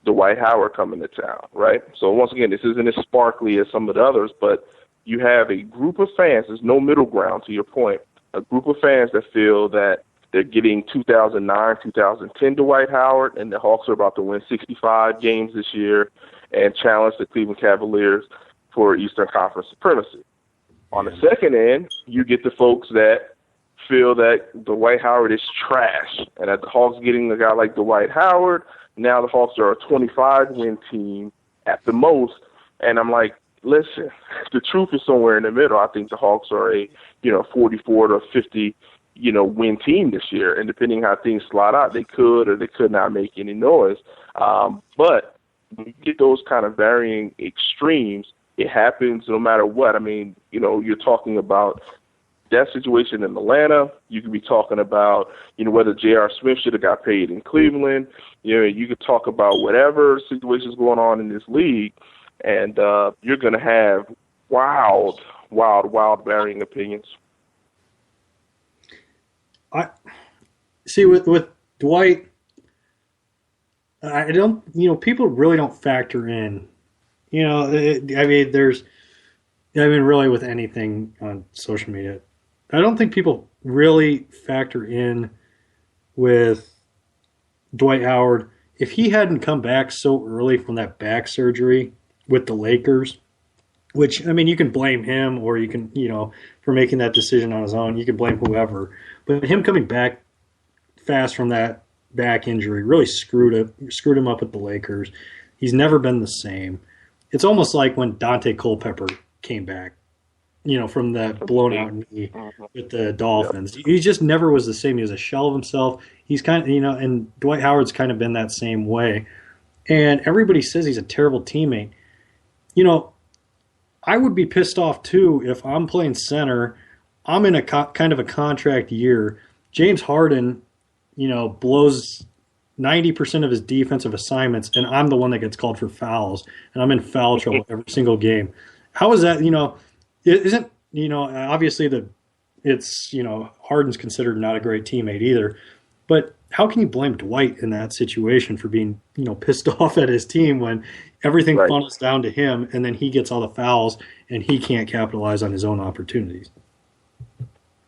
Dwight Howard coming to town, right? So once again, this isn't as sparkly as some of the others, but you have a group of fans, there's no middle ground to your point, a group of fans that feel that they're getting 2009, 2010 Dwight Howard, and the Hawks are about to win 65 games this year and challenge the Cleveland Cavaliers for Eastern Conference supremacy. On the second end, you get the folks that feel that Dwight Howard is trash, and that the Hawks getting a guy like Dwight Howard, now the Hawks are a 25-win team at the most, and I'm like, listen, the truth is somewhere in the middle. I think the Hawks are a 44 to 50 win team this year, and depending how things slide out, they could or they could not make any noise. But when you get those kind of varying extremes, it happens no matter what. I mean, you're talking about that situation in Atlanta. You could be talking about, whether J.R. Smith should have got paid in Cleveland. You could talk about whatever situations going on in this league, and you're going to have wild varying opinions. I see with Dwight, I don't, people really don't factor in, really with anything on social media, I don't think people really factor in with Dwight Howard. If he hadn't come back so early from that back surgery with the Lakers, which, you can blame him or you can, for making that decision on his own, you can blame whoever. But him coming back fast from that back injury really screwed him up with the Lakers. He's never been the same. It's almost like when Dante Culpepper came back, from that blown out knee with the Dolphins. He just never was the same. He was a shell of himself. He's kind of, and Dwight Howard's kind of been that same way. And everybody says he's a terrible teammate. I would be pissed off too if I'm playing center. I'm in a kind of a contract year. James Harden, blows 90% of his defensive assignments, and I'm the one that gets called for fouls, and I'm in foul trouble every single game. How is that? It isn't. Obviously it's Harden's considered not a great teammate either, but how can you blame Dwight in that situation for being pissed off at his team when everything funnels down to him, and then he gets all the fouls and he can't capitalize on his own opportunities?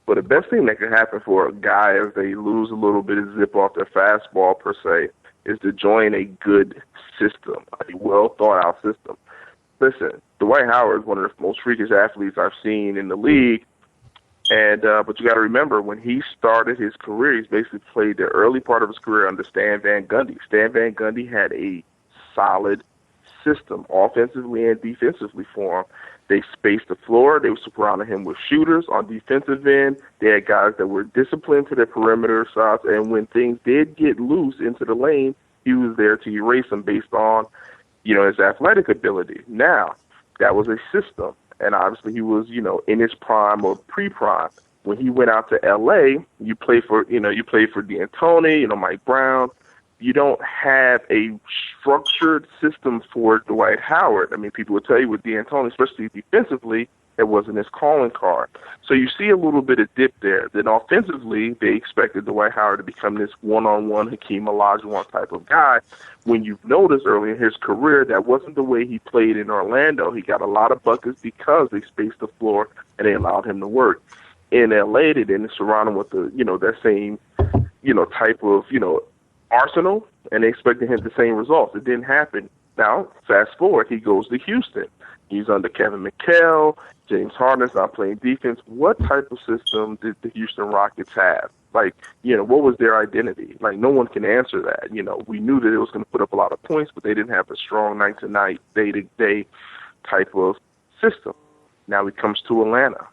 But the best thing that can happen for a guy if they lose a little bit of zip off their fastball, per se, is to join a good system, a well-thought-out system. Listen, Dwight Howard is one of the most freakish athletes I've seen in the league. And but you got to remember, when he started his career, he's basically played the early part of his career under Stan Van Gundy. Stan Van Gundy had a solid system, offensively and defensively for him. They spaced the floor. They were surrounding him with shooters on defensive end. They had guys that were disciplined to their perimeter shots, and when things did get loose into the lane, he was there to erase them based on, his athletic ability. Now, that was a system, and obviously he was, in his prime or pre-prime. When he went out to L.A., you play for D'Antoni, Mike Brown. You don't have a structured system for Dwight Howard. People would tell you with D'Antoni, especially defensively, it wasn't his calling card. So you see a little bit of dip there. Then offensively, they expected Dwight Howard to become this one-on-one Hakeem Olajuwon type of guy. When you've noticed early in his career, that wasn't the way he played in Orlando. He got a lot of buckets because they spaced the floor and they allowed him to work. In L.A., they didn't surround him with that same, type of, arsenal, and they expected him the same results. It didn't happen. Now, fast forward, he goes to Houston. He's under Kevin McHale. James Harden's not playing defense. What type of system did the Houston Rockets have? What was their identity? No one can answer that. We knew that it was going to put up a lot of points, but they didn't have a strong night-to-night, day-to-day type of system. Now he comes to Atlanta.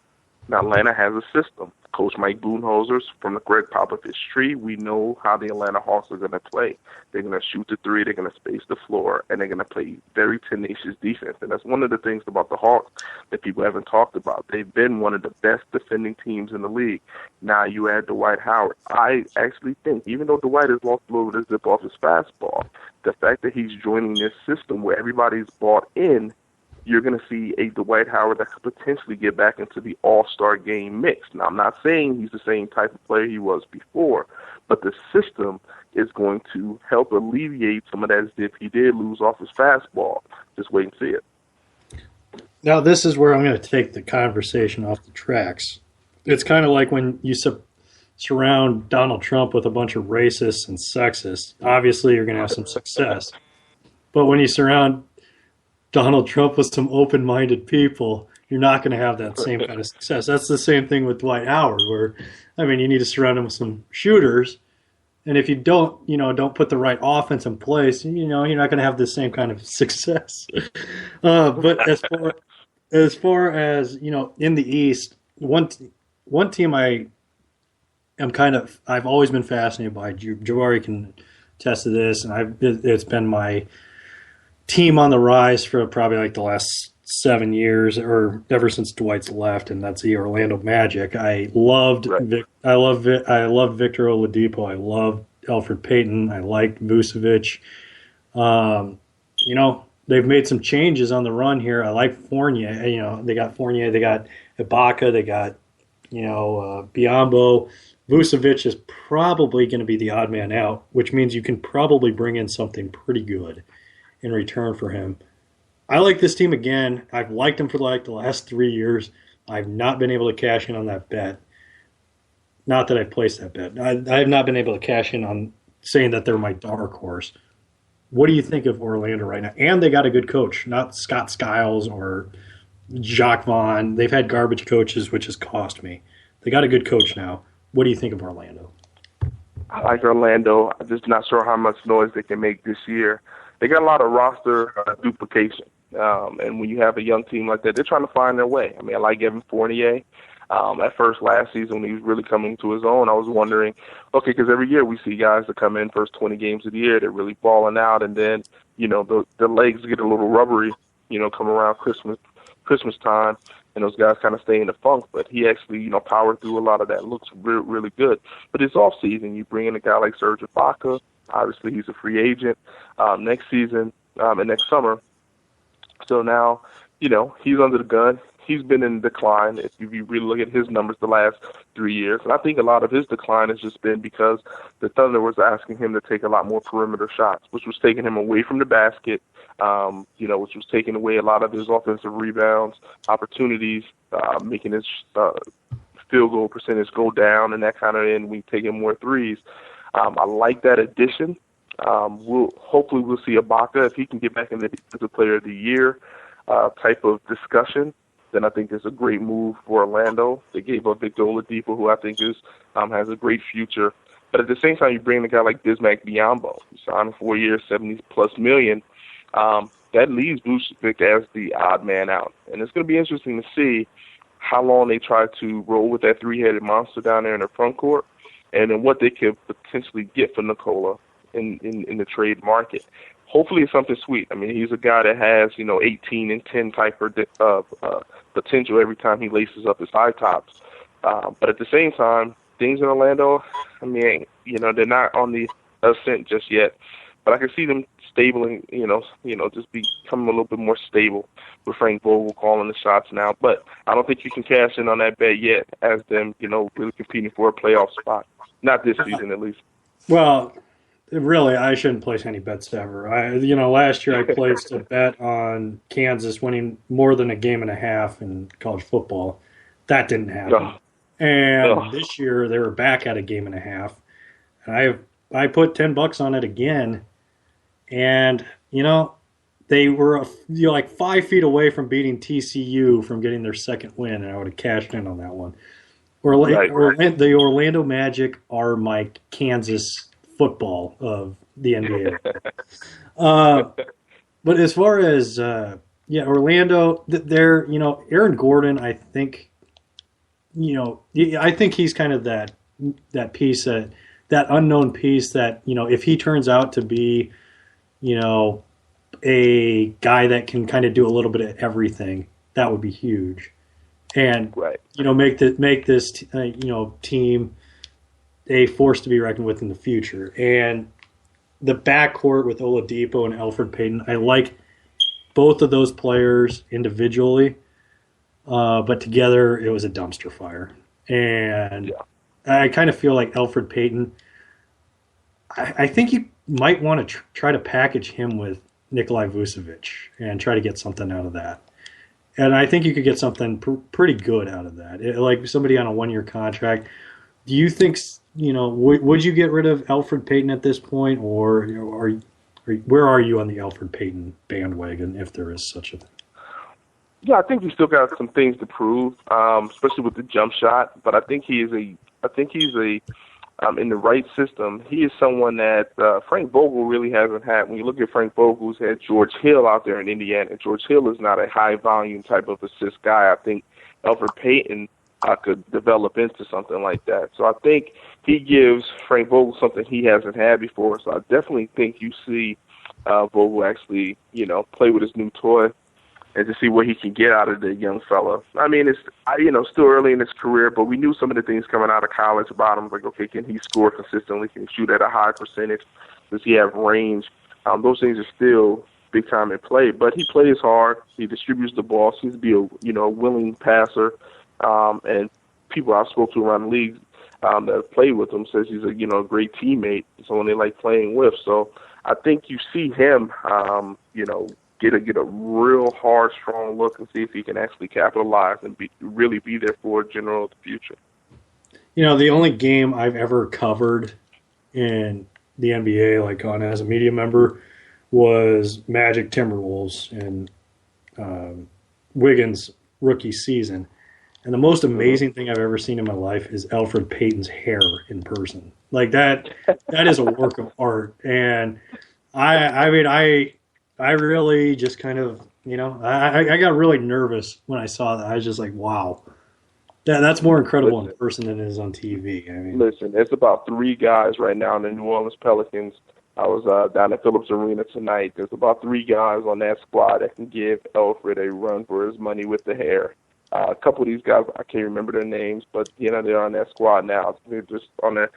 Now Atlanta has a system. Coach Mike Budenholzer's from the Greg Popovich tree. We know how the Atlanta Hawks are going to play. They're going to shoot the three, they're going to space the floor, and they're going to play very tenacious defense. And that's one of the things about the Hawks that people haven't talked about. They've been one of the best defending teams in the league. Now you add Dwight Howard. I actually think, even though Dwight has lost a little bit of zip off his fastball, the fact that he's joining this system where everybody's bought in you're going to see a Dwight Howard that could potentially get back into the all-star game mix. Now, I'm not saying he's the same type of player he was before, but the system is going to help alleviate some of that if he did lose off his fastball. Just wait and see it. Now, this is where I'm going to take the conversation off the tracks. It's kind of like when you surround Donald Trump with a bunch of racists and sexists. Obviously, you're going to have some success. But when you surround Donald Trump with some open-minded people, you're not going to have that same kind of success. That's the same thing with Dwight Howard, where, I mean, you need to surround him with some shooters. And if you don't put the right offense in place, you're not going to have the same kind of success. But as far as in the East, one team I've always been fascinated by. Jabari can attest to this, and it's been my team on the rise for probably like the last 7 years, or ever since Dwight's left, and that's the Orlando Magic. I loved Victor Oladipo. I loved Elfrid Payton. I liked Vucevic. They've made some changes on the run here. I like Fournier. They got Fournier. They got Ibaka. They got Biyombo. Vucevic is probably going to be the odd man out, which means you can probably bring in something pretty good in return for him. I like this team again. I've liked them for like the last 3 years. I've not been able to cash in on that bet. Not that I've placed that bet. I have not been able to cash in on saying that they're my dark horse. What do you think of Orlando right now? And they got a good coach, not Scott Skiles or Jacques Vaughn. They've had garbage coaches, which has cost me. They got a good coach now. What do you think of Orlando? I like Orlando. I'm just not sure how much noise they can make this year. They got a lot of roster duplication. And when you have a young team like that, they're trying to find their way. I mean, I like Evan Fournier. At first last season when he was really coming to his own, I was wondering, okay, because every year we see guys that come in first 20 games of the year, they're really balling out, and then, the legs get a little rubbery, come around Christmas time, and those guys kind of stay in the funk. But he actually, powered through a lot of that. Looks really good. But this offseason, you bring in a guy like Serge Ibaka. Obviously, he's a free agent next season and next summer. So now, he's under the gun. He's been in decline if you really look at his numbers the last 3 years. And I think a lot of his decline has just been because the Thunder was asking him to take a lot more perimeter shots, which was taking him away from the basket, which was taking away a lot of his offensive rebounds, opportunities, making his field goal percentage go down and that kind of end. We taking more threes. I like that addition. Hopefully we'll see Ibaka if he can get back in the Defensive Player of the Year type of discussion. Then I think it's a great move for Orlando. They gave up Victor Oladipo, who I think has a great future. But at the same time, you bring in a guy like Bismack Biyombo, who signed 4 years, $70+ million. That leaves Vucevic as the odd man out. And it's going to be interesting to see how long they try to roll with that three-headed monster down there in the front court, and then what they could potentially get for Nikola in the trade market. Hopefully it's something sweet. I mean, he's a guy that has, 18 and 10 type of potential every time he laces up his high tops. But at the same time, things in Orlando, I mean, they're not on the ascent just yet. But I can see them stabling, just becoming a little bit more stable with Frank Vogel calling the shots now. But I don't think you can cash in on that bet yet as them, really competing for a playoff spot. Not this season, at least. Well, really, I shouldn't place any bets ever. Last year I placed a bet on Kansas winning more than a game and a half in college football. That didn't happen. And this year they were back at a game and a half. And I put $10 on it again. And, they were like 5 feet away from beating TCU from getting their second win, and I would have cashed in on that one. The Orlando Magic are my Kansas football of the NBA. But as far as Orlando, they're Aaron Gordon. I think I think he's kind of that piece that unknown piece that if he turns out to be a guy that can kind of do a little bit of everything, that would be huge, and make this team a force to be reckoned with in the future. And the backcourt with Oladipo and Elfrid Payton, I like both of those players individually, but together it was a dumpster fire. And I kind of feel like Elfrid Payton, I think you might want to try to package him with Nikolai Vucevic and try to get something out of that. And I think you could get something pretty good out of that. Like somebody on a 1-year contract. Do you think, would you get rid of Elfrid Payton at this point, or where are you on the Elfrid Payton bandwagon, if there is such a thing? Yeah, I think he's still got some things to prove, especially with the jump shot. But I think he's in the right system. He is someone that Frank Vogel really hasn't had. When you look at Frank Vogel, who's had George Hill out there in Indiana, and George Hill is not a high volume type of assist guy. I think Elfrid Payton could develop into something like that. So I think he gives Frank Vogel something he hasn't had before. So I definitely think you see Vogel actually, play with his new toy and to see what he can get out of the young fella. I mean, it's still early in his career, but we knew some of the things coming out of college about him. Like, okay, can he score consistently? Can he shoot at a high percentage? Does he have range? Those things are still big time in play. But he plays hard. He distributes the ball. Seems to be a willing passer. And people I've spoken to around the league that have played with him says he's a great teammate, someone they like playing with. So I think you see him, get a real hard, strong look and see if he can actually capitalize and really be there for a general of the future. The only game I've ever covered in the NBA, like as a media member, was Magic Timberwolves and Wiggins' rookie season. And the most amazing thing I've ever seen in my life is Elfrid Payton's hair in person. Like that is a work of art. And I really just kind of, I got really nervous when I saw that. I was just like, wow. That's more incredible in person than it is on TV. I mean, listen, it's about 3 guys right now in the New Orleans Pelicans. I was down at Phillips Arena tonight. There's about 3 guys on that squad that can give Elfrid a run for his money with the hair. A couple of these guys, I can't remember their names, but, they're on that squad now. They're just on the,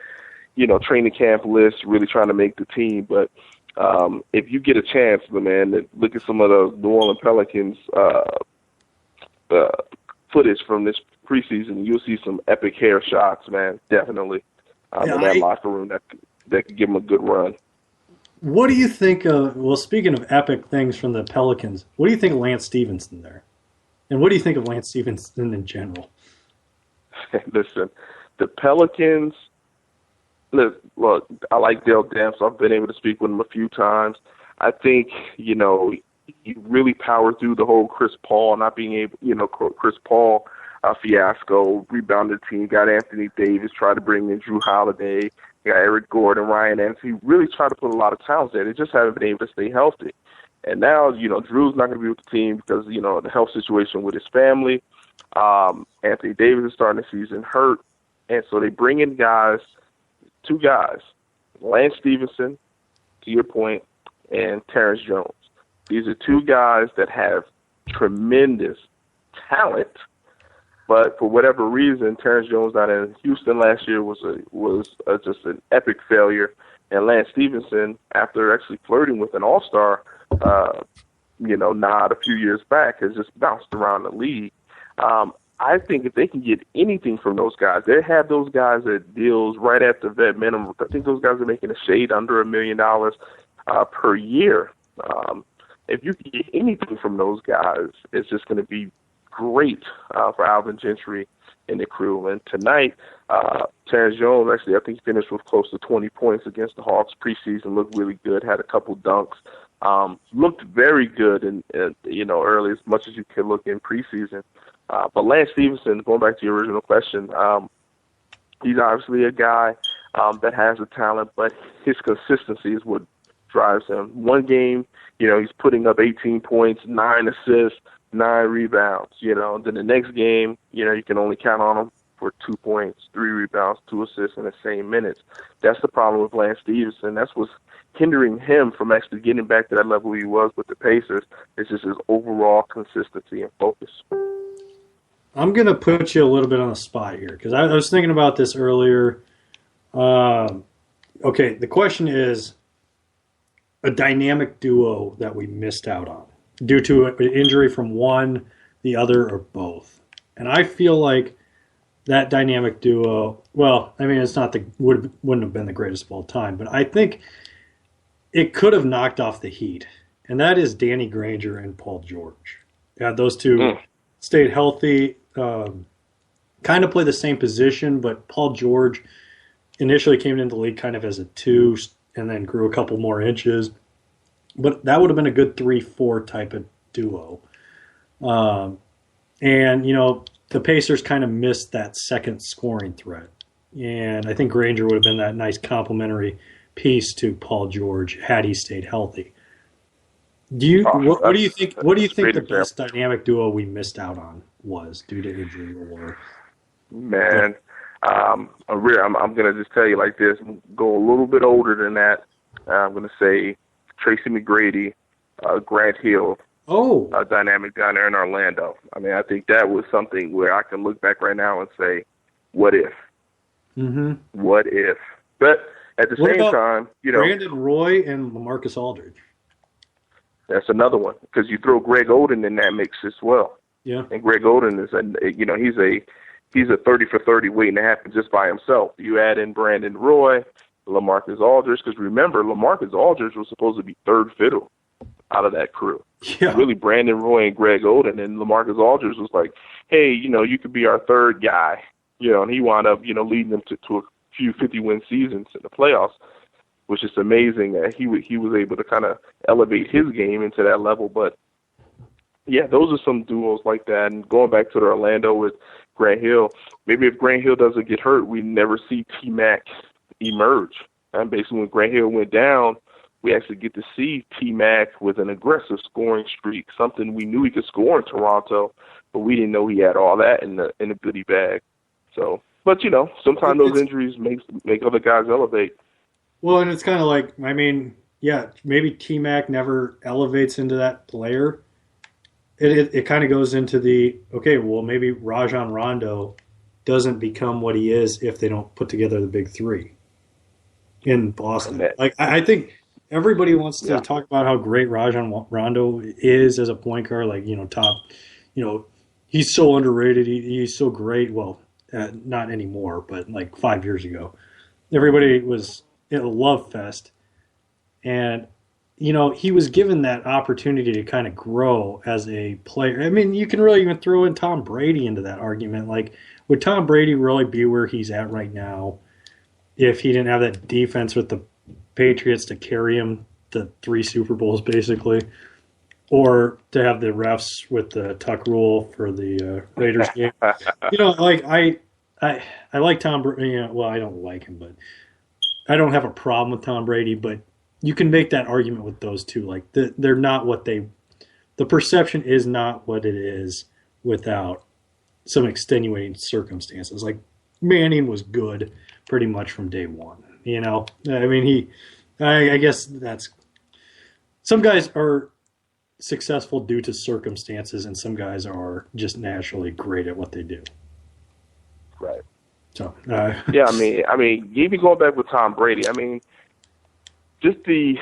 training camp list, really trying to make the team. But if you get a chance, man, look at some of the New Orleans Pelicans footage from this preseason, you'll see some epic hair shots, man, definitely, in that locker room that could give them a good run. What do you think of, speaking of epic things from the Pelicans, what do you think of Lance Stevenson there? And what do you think of Lance Stevenson in general? Listen, the Pelicans, look, I like Dale Demps. I've been able to speak with him a few times. I think, he really powered through the whole Chris Paul not being able, Chris Paul fiasco, rebounded the team, got Anthony Davis, tried to bring in Drew Holiday, got Eric Gordon, Ryan Anderson. He really tried to put a lot of talent there. They just haven't been able to stay healthy. And now, Drew's not going to be with the team because, the health situation with his family. Anthony Davis is starting the season hurt. And so they bring in 2 guys, Lance Stevenson, to your point, and Terrence Jones. These are 2 guys that have tremendous talent, but for whatever reason, Terrence Jones down in Houston last year was just an epic failure. And Lance Stevenson, after actually flirting with an all-star, nod a few years back, has just bounced around the league. I think if they can get anything from those guys, they have those guys at deals right at the vet minimum. I think those guys are making a shade under $1 million per year. If you can get anything from those guys, it's just going to be great for Alvin Gentry and the crew. And tonight, Terrence Jones, actually, I think he finished with close to 20 points against the Hawks preseason, looked really good, had a couple dunks, looked very good in early, as much as you could look in preseason. But Lance Stevenson, going back to your original question, he's obviously a guy that has the talent, but his consistency is what drives him. One game, he's putting up 18 points, 9 assists, 9 rebounds. Then the next game, you can only count on him for 2 points, 3 rebounds, 2 assists in the same minutes. That's the problem with Lance Stevenson. That's what's hindering him from actually getting back to that level he was with the Pacers. It's just his overall consistency and focus. I'm going to put you a little bit on the spot here because I was thinking about this earlier. Okay, the question is a dynamic duo that we missed out on. due to an injury from one, the other, or both. And I feel like that dynamic duo, well, I mean, it's not wouldn't have been the greatest of all time, but I think it could have knocked off the Heat. And that is Danny Granger and Paul George. Yeah, those two stayed healthy, kind of play the same position, but Paul George initially came into the league kind of as a 2 and then grew a couple more inches. But that would have been a good 3-4 type of duo. And, the Pacers kind of missed that second scoring threat. And I think Granger would have been that nice complementary piece to Paul George had he stayed healthy. What do you think the best dynamic duo we missed out on was due to injury or? Man, I'm going to just tell you like this. Go a little bit older than that. I'm going to say Tracy McGrady, Grant Hill. Dynamic down there in Orlando. I mean, I think that was something where I can look back right now and say, what if? Mm-hmm. What if? But at the same time, Brandon Roy and LaMarcus Aldridge. That's another one because you throw Greg Oden in that mix as well. Yeah. And Greg Oden is he's a 30 for 30 waiting to happen just by himself. You add in Brandon Roy, LaMarcus Aldridge, because remember, LaMarcus Aldridge was supposed to be third fiddle out of that crew. Yeah. Really, Brandon Roy and Greg Oden, and LaMarcus Aldridge was like, hey, you could be our third guy. And he wound up, leading them to a few 50-win seasons in the playoffs, which is amazing that he was able to kind of elevate his game into that level. But, yeah, those are some duos like that. And going back to the Orlando with Grant Hill, maybe if Grant Hill doesn't get hurt, we never see T-Mac emerge. And basically when Grant Hill went down, we actually get to see T-Mac with an aggressive scoring streak, something we knew he could score in Toronto, but we didn't know he had all that in a goodie bag. So, but sometimes those injuries make other guys elevate. Well, and it's kind of like, I mean, yeah, maybe T-Mac never elevates into that player. It kind of goes into maybe Rajon Rondo doesn't become what he is if they don't put together the big three in Boston. Like, I think everybody wants to talk about how great Rajon Rondo is as a point guard, like, top, he's so underrated. He's so great. Well, not anymore, but like 5 years ago, everybody was in a love fest. And, he was given that opportunity to kind of grow as a player. I mean, you can really even throw in Tom Brady into that argument. Like, would Tom Brady really be where he's at right now if he didn't have that defense with the Patriots to carry him to 3 Super Bowls, basically, or to have the refs with the tuck rule for the Raiders game? Like I like Tom Brady. Well, I don't like him, but I don't have a problem with Tom Brady. But you can make that argument with those two. Like they're not what the perception is not what it is without some extenuating circumstances. Like Manning was good pretty much from day one. I mean, I guess that's some guys are successful due to circumstances, and some guys are just naturally great at what they do. Right. So, yeah, I mean, even going back with Tom Brady, I mean, just the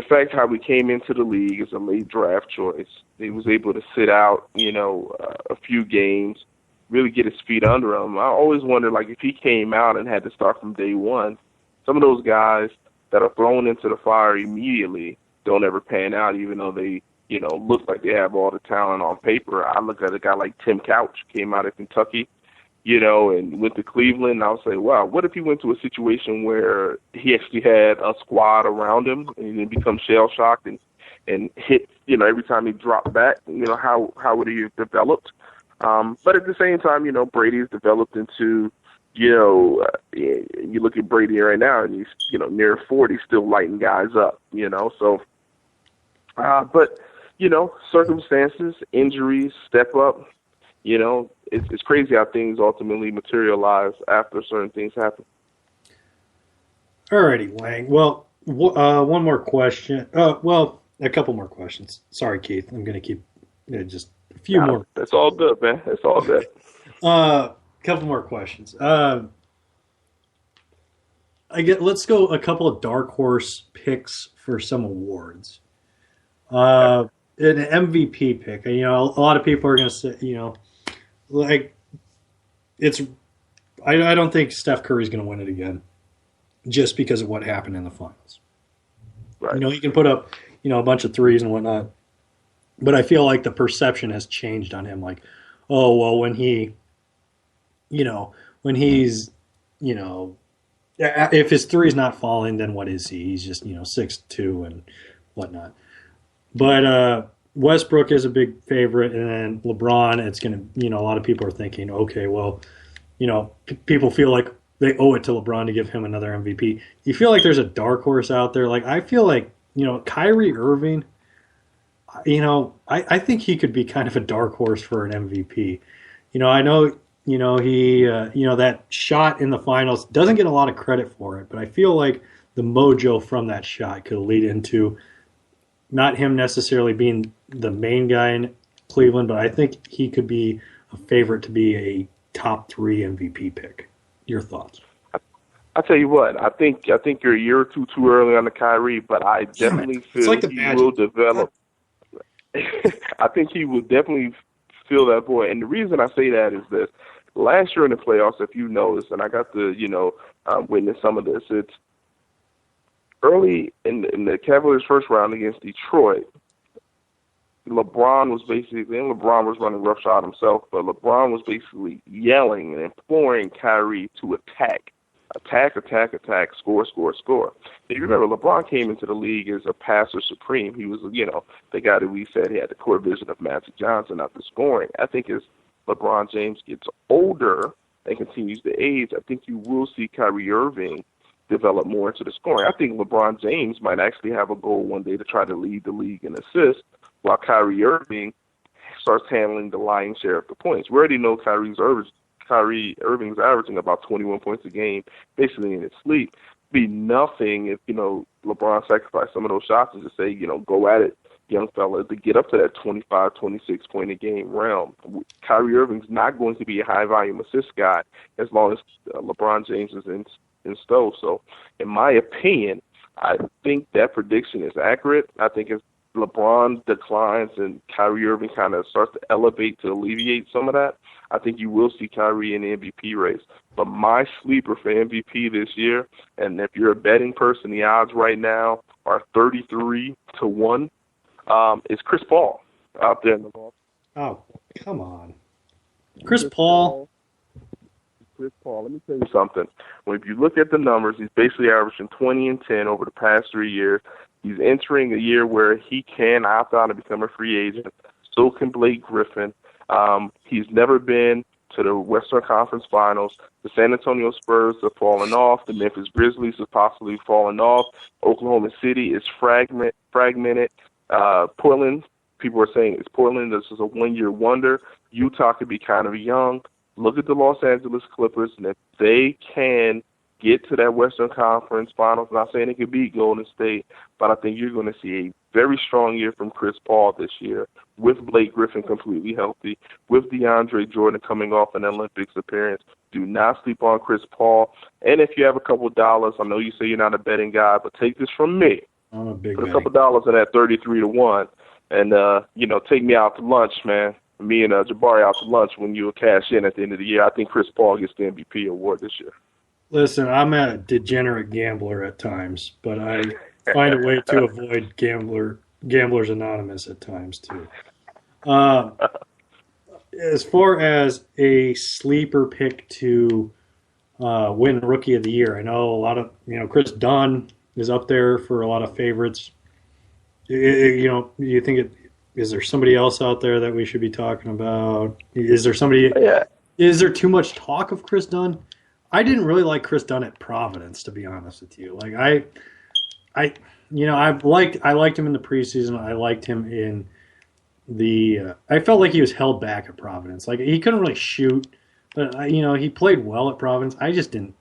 fact how we came into the league as a late draft choice, he was able to sit out, a few games, really get his feet under him. I always wondered, like, if he came out and had to start from day one, some of those guys that are thrown into the fire immediately don't ever pan out, even though they, look like they have all the talent on paper. I look at a guy like Tim Couch, came out of Kentucky, and went to Cleveland. And I would say, wow, what if he went to a situation where he actually had a squad around him and he didn't become shell-shocked and hit, every time he dropped back, how would he have developed? But at the same time, Brady's developed into, you look at Brady right now and he's, near 40, still lighting guys up, so, but, circumstances, injuries, step up, it's crazy how things ultimately materialize after certain things happen. Alrighty, Wang. Well, one more question. A couple more questions. Sorry, Keith. I'm going to keep just a few more. That's all good, man. That's all good. Couple more questions. Let's go a couple of dark horse picks for some awards. an MVP pick. You know, a lot of people are going to say, you know, like it's. I don't think Steph Curry's going to win it again, just because of what happened in the finals. Right. You know, he can put up, you know, a bunch of threes and whatnot, but I feel like the perception has changed on him. Like, oh well, when he, you know, when he's, you know, if his three's not falling, then what is he? He's just, you know, 6'2" and whatnot. But Westbrook is a big favorite, and then LeBron. It's going to, you know, a lot of people are thinking, okay, well, you know, people feel like they owe it to LeBron to give him another MVP. You feel like there's a dark horse out there. Like, I feel like, you know, Kyrie Irving, you know, I think he could be kind of a dark horse for an MVP. You know, I know, you know, he, you know, that shot in the finals doesn't get a lot of credit for it, but I feel like the mojo from that shot could lead into not him necessarily being the main guy in Cleveland, but I think he could be a favorite to be a top 3 MVP pick. Your thoughts? I'll tell you what. I think you're a year or two too early on the Kyrie, but I definitely feel like he will develop. I think he will definitely fill that void. And the reason I say that is this: last year in the playoffs, if you noticed, and I got to, you know, witness some of this. It's early in the Cavaliers' first round against Detroit. LeBron was running roughshod himself, but LeBron was basically yelling and imploring Kyrie to attack, score. If you remember, LeBron came into the league as a passer supreme. He was, you know, the guy that we said he had the core vision of Magic Johnson after scoring. I think as LeBron James gets older and continues to age, I think you will see Kyrie Irving develop more into the scoring. I think LeBron James might actually have a goal one day to try to lead the league in assists, while Kyrie Irving starts handling the lion's share of the points. We already know Kyrie Irving's averaging about 21 points a game, basically in his sleep. Be nothing if, you know, LeBron sacrificed some of those shots and just say, you know, go at it, young fella, to get up to that 25, 26 point a game realm. Kyrie Irving's not going to be a high volume assist guy as long as LeBron James is in stow. So, in my opinion, I think that prediction is accurate. I think as LeBron declines and Kyrie Irving kind of starts to elevate to alleviate some of that, I think you will see Kyrie in the MVP race. But my sleeper for MVP this year, and if you're a betting person, the odds right now are 33-1, is Chris Paul out there in the ball. Oh, come on. Chris Paul. Let me tell you something. When if you look at the numbers, he's basically averaging 20 and 10 over the past 3 years. He's entering a year where he can opt out and become a free agent. So can Blake Griffin. He's never been to the Western Conference Finals. The San Antonio Spurs have fallen off. The Memphis Grizzlies have possibly fallen off. Oklahoma City is fragmented. Portland, people are saying it's Portland. This is a one-year wonder. Utah could be kind of young. Look at the Los Angeles Clippers, and if they can get to that Western Conference Finals, I'm not saying they could beat Golden State, but I think you're going to see a very strong year from Chris Paul this year, with Blake Griffin completely healthy, with DeAndre Jordan coming off an Olympics appearance. Do not sleep on Chris Paul. And if you have a couple of dollars, I know you say you're not a betting guy, but take this from me. I'm a big Put a couple of dollars in that 33-1, and you know, take me out to lunch, man. Me and Jabari out to lunch when you cash in at the end of the year. I think Chris Paul gets the MVP award this year. Listen, I'm a degenerate gambler at times, but I find a way to avoid Gamblers Anonymous at times too. As far as a sleeper pick to win Rookie of the Year, I know a lot of, you know, Chris Dunn is up there for a lot of favorites. You know, you think it? Is there somebody else out there that we should be talking about? Is there somebody? Yeah. Is there too much talk of Chris Dunn? I didn't really like Chris Dunn at Providence, to be honest with you. Like I liked him in the preseason. I liked him in the. I felt like he was held back at Providence. Like he couldn't really shoot, but you know, he played well at Providence. I didn't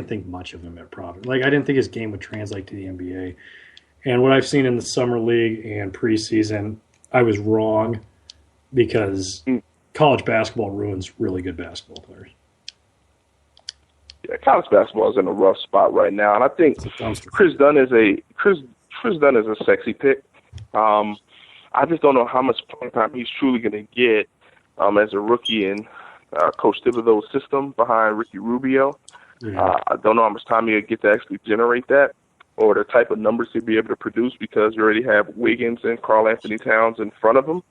think much of him at Providence. Like I didn't think his game would translate to the NBA. And what I've seen in the summer league and preseason, I was wrong, because college basketball ruins really good basketball players. Yeah, college basketball is in a rough spot right now, and I think Chris Dunn is a sexy pick. I just don't know how much playing time he's truly going to get as a rookie in Coach Thibodeau's system behind Ricky Rubio. Yeah. I don't know how much time he'll get to actually generate that or the type of numbers he'll be able to produce because you already have Wiggins and Karl Anthony Towns in front of him,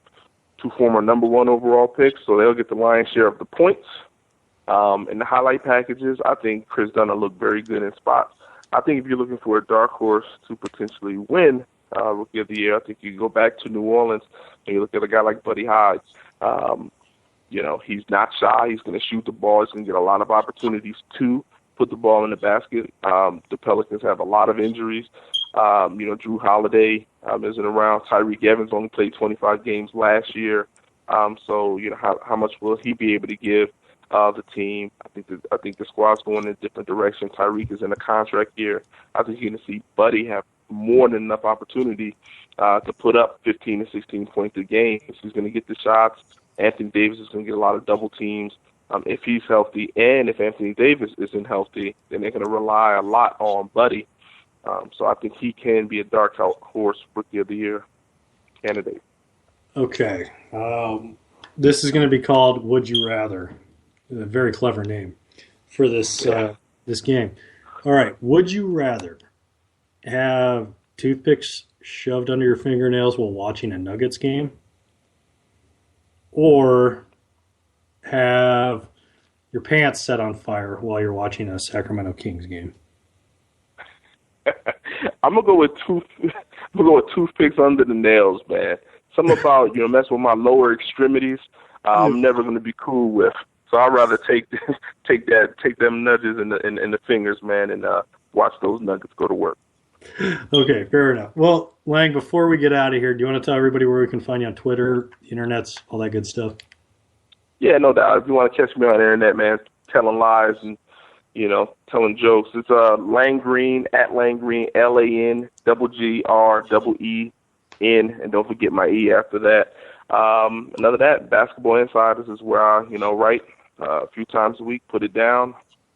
2 former number 1 overall picks, so they'll get the lion's share of the points. In the highlight packages, I think Chris Dunn will look very good in spots. I think if you're looking for a dark horse to potentially win Rookie of the Year, I think you go back to New Orleans and you look at a guy like Buddy Hyde. He's not shy. He's going to shoot the ball. He's going to get a lot of opportunities to put the ball in the basket. The Pelicans have a lot of injuries. Drew Holiday isn't around. Tyreek Evans only played 25 games last year. So how much will he be able to give the team? I think the squad's going in a different direction. Tyreek is in a contract year. I think you're going to see Buddy have more than enough opportunity to put up 15 to 16 points a game. He's going to get the shots. Anthony Davis is going to get a lot of double teams. If he's healthy, and if Anthony Davis isn't healthy, then they're going to rely a lot on Buddy. So I think he can be a dark horse Rookie of the Year candidate. Okay. This is going to be called Would You Rather. A very clever name for this this game. All right. Would you rather have toothpicks shoved under your fingernails while watching a Nuggets game, or have your pants set on fire while you're watching a Sacramento Kings game? I'm gonna go with toothpicks under the nails, man. Something about mess with my lower extremities. I'm never gonna be cool with. So I'd rather take them nudges in the fingers, man, and watch those Nuggets go to work. Okay, fair enough. Well, Lang, before we get out of here, do you want to tell everybody where we can find you on Twitter, the internets, all that good stuff? Yeah, no doubt. If you want to catch me on the internet, man, telling lies and telling jokes, it's Lang Green at Lang Green, LANGGREEN, and don't forget my E after that. Another that, Basketball Insiders is where I write a few times a week, put it down,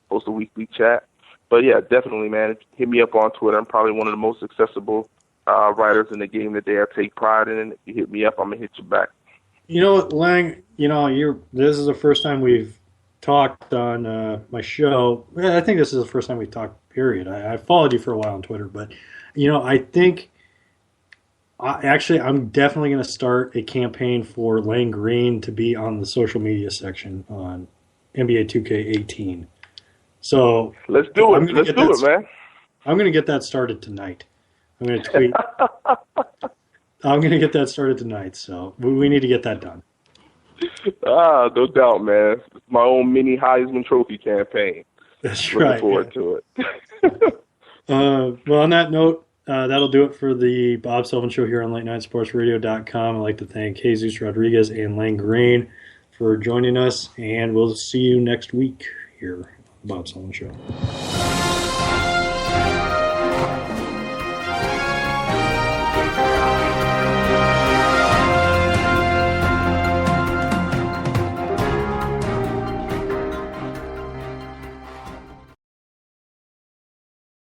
post a weekly chat. But yeah, definitely, man, hit me up on Twitter. I'm probably one of the most accessible writers in the game today. I take pride in it. If you hit me up, I'm gonna hit you back. You know what, Lang? This is the first time we've talked on my show. I think this is the first time we've talked, period. I followed you for a while on Twitter, but, I think I'm definitely going to start a campaign for Lang Green to be on the social media section on NBA 2K18. So let's do it. Let's do it, man. I'm going to get that started tonight. I'm going to tweet. I'm going to get that started tonight, so we need to get that done. No doubt, man. It's my own mini Heisman Trophy campaign. That's Looking right. forward to it. Well, on that note, that'll do it for the Bob Sullivan Show here on LateNightSportsRadio.com. I'd like to thank Jesus Rodriguez and Lang Green for joining us, and we'll see you next week here on the Bob Sullivan Show.